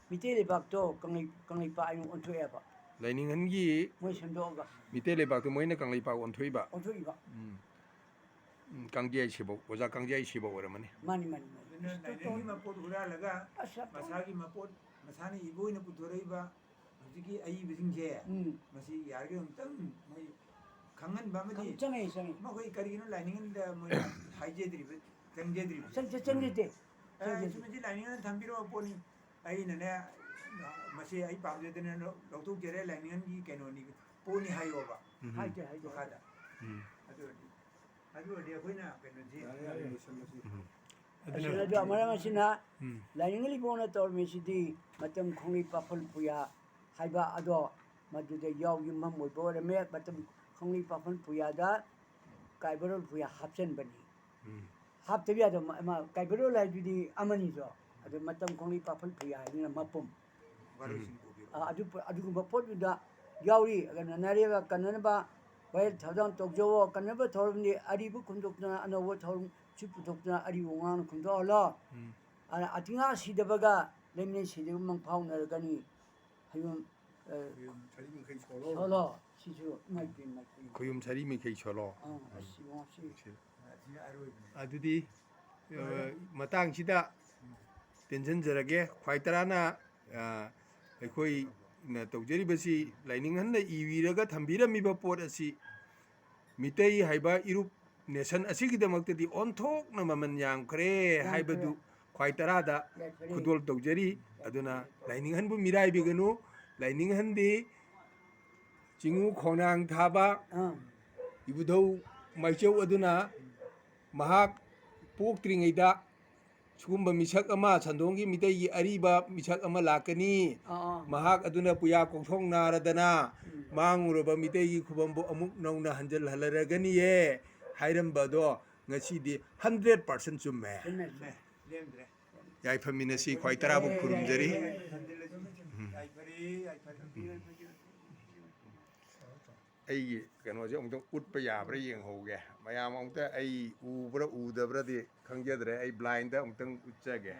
mitele bakto kangai pa ayu onthoya ba lainingan gi moi semdoga mitele bakto moina kangai pa onthoiba kangjai sibo oja kangjai sibo oramani mani nangngi mapot hura laga masagi mapot masani iboina pudoreiba hujiki ai bisingje masi yarge umtang moi 강한 밤에 정해 뭐 거기 가리기는 라이닝인데 뭐 하이제드리 땡제드리 땡제드 지금 라이닝은 담비로 보니 아이는 마시 아이 밤제드는 로또 게레 라이닝은 이 개노니 보니 하이오바 하이제 하다 아주 어디야 보이나 개노지 아주 아마라마시나 라이닝을 보나 떠올미시디 마땅 공이 빠풀 부야 하이바 아도 마두데 야우기만 못 보려면 마땅 Khongli Papan Puyada Kaibarol Puya Hapsen Bani. Hap Tabiado Kaibarol like the Amanizo, at the Matam Khongli Papan Puya in a Mapum. Adu Mapot with the Yauri, Nanaria, Kanaba, Well Tadam Tokjo, can never told me Adibu Kundukna and over told Chiputokna Adiwan Kundola. And I think I see the Baga, Lemon Sidimang Pound Gani. Solo. koyum sari mi kai cholo adudi matang sida tension jarage khwaitarana ekhoi na tawjeri basi lining han na iwiraga thambira mi ba pot asi mitei haiba irup nation ꯑꯁꯤꯒꯤꯗꯃꯛꯇꯗꯤ ꯑꯣꯟꯊꯣꯛꯅ ꯃꯃꯜ ꯌꯥꯝꯈ꯭ꯔꯦ ꯍꯥꯏꯕꯗꯨ ꯈ꯭ꯋꯥꯏ ꯇꯔꯥꯗ ꯈꯨꯗꯣꯜ ꯇꯧꯖꯔꯤ ꯑꯗꯨꯅ ꯂꯥꯏꯅꯤꯡꯍꯟꯕꯨ ꯃꯤꯔꯥꯏꯕꯤꯒꯅꯨ ꯂꯥꯏꯅꯤꯡꯍꯟꯗꯤ ꯆꯤꯡꯎ ꯈꯣꯡꯅꯥꯡ ꯊꯥꯕ 이부धꯧ 마이ꯆꯧ ꯑꯗꯨꯅ ꯃꯍꯥꯛ ꯄꯣꯛꯇ꯭ꯔꯤꯉꯩꯗ ꯁꯤꯒꯨꯝꯕ ꯃꯤꯁꯛ ꯑꯃ ꯁꯟꯗꯣꯡꯒꯤ ꯃꯤꯇꯩꯒꯤ ꯑꯔꯤꯕ ꯃꯤꯁꯛ ꯑꯃ ꯂꯥꯛꯀꯅꯤ ꯃꯍꯥꯛ ꯑꯗꯨꯅ ꯄꯨꯌꯥ ꯀꯣꯛꯊꯣꯡ ꯅꯥꯔꯗꯅ ꯃꯥꯡꯉꯨꯔꯕ ꯃꯤꯇꯩꯒꯤ ꯈꯨꯕꯝꯕꯨ ꯑꯃꯨꯛ ꯅꯧꯅ ꯍꯟꯖꯤꯜꯍꯜꯂꯔꯒꯅꯤꯌꯦ ꯍꯥꯏꯔꯝꯕꯗꯣ ꯉꯁꯤꯗꯤ 100% ꯆꯨꯝꯃꯦ ꯌꯥꯏꯐꯃꯤꯟꯅꯁꯤ ꯈ꯭ꯋꯥꯏ ꯇꯔꯥꯕꯨ ꯈꯨꯔꯨꯝꯖꯔꯤ ꯑꯩꯒꯤ ꯀꯩꯅꯣꯁꯦ ꯑꯃꯨꯛꯇꯪ ꯎꯠꯄ ꯌꯥꯕ꯭ꯔꯥ ꯌꯦꯡꯍꯧꯒꯦ ꯃꯌꯥꯝ ꯑꯃꯨꯛꯇ ꯑꯩ ꯎꯕ꯭ꯔꯥ ꯎꯗꯕ꯭ꯔꯥꯗꯤ ꯈꯪꯖꯗ꯭ꯔꯦ ꯑꯩ ꯕ꯭ꯂꯥꯏꯟꯗ ꯑꯃꯨꯛꯇꯪ ꯎꯠꯆꯒꯦ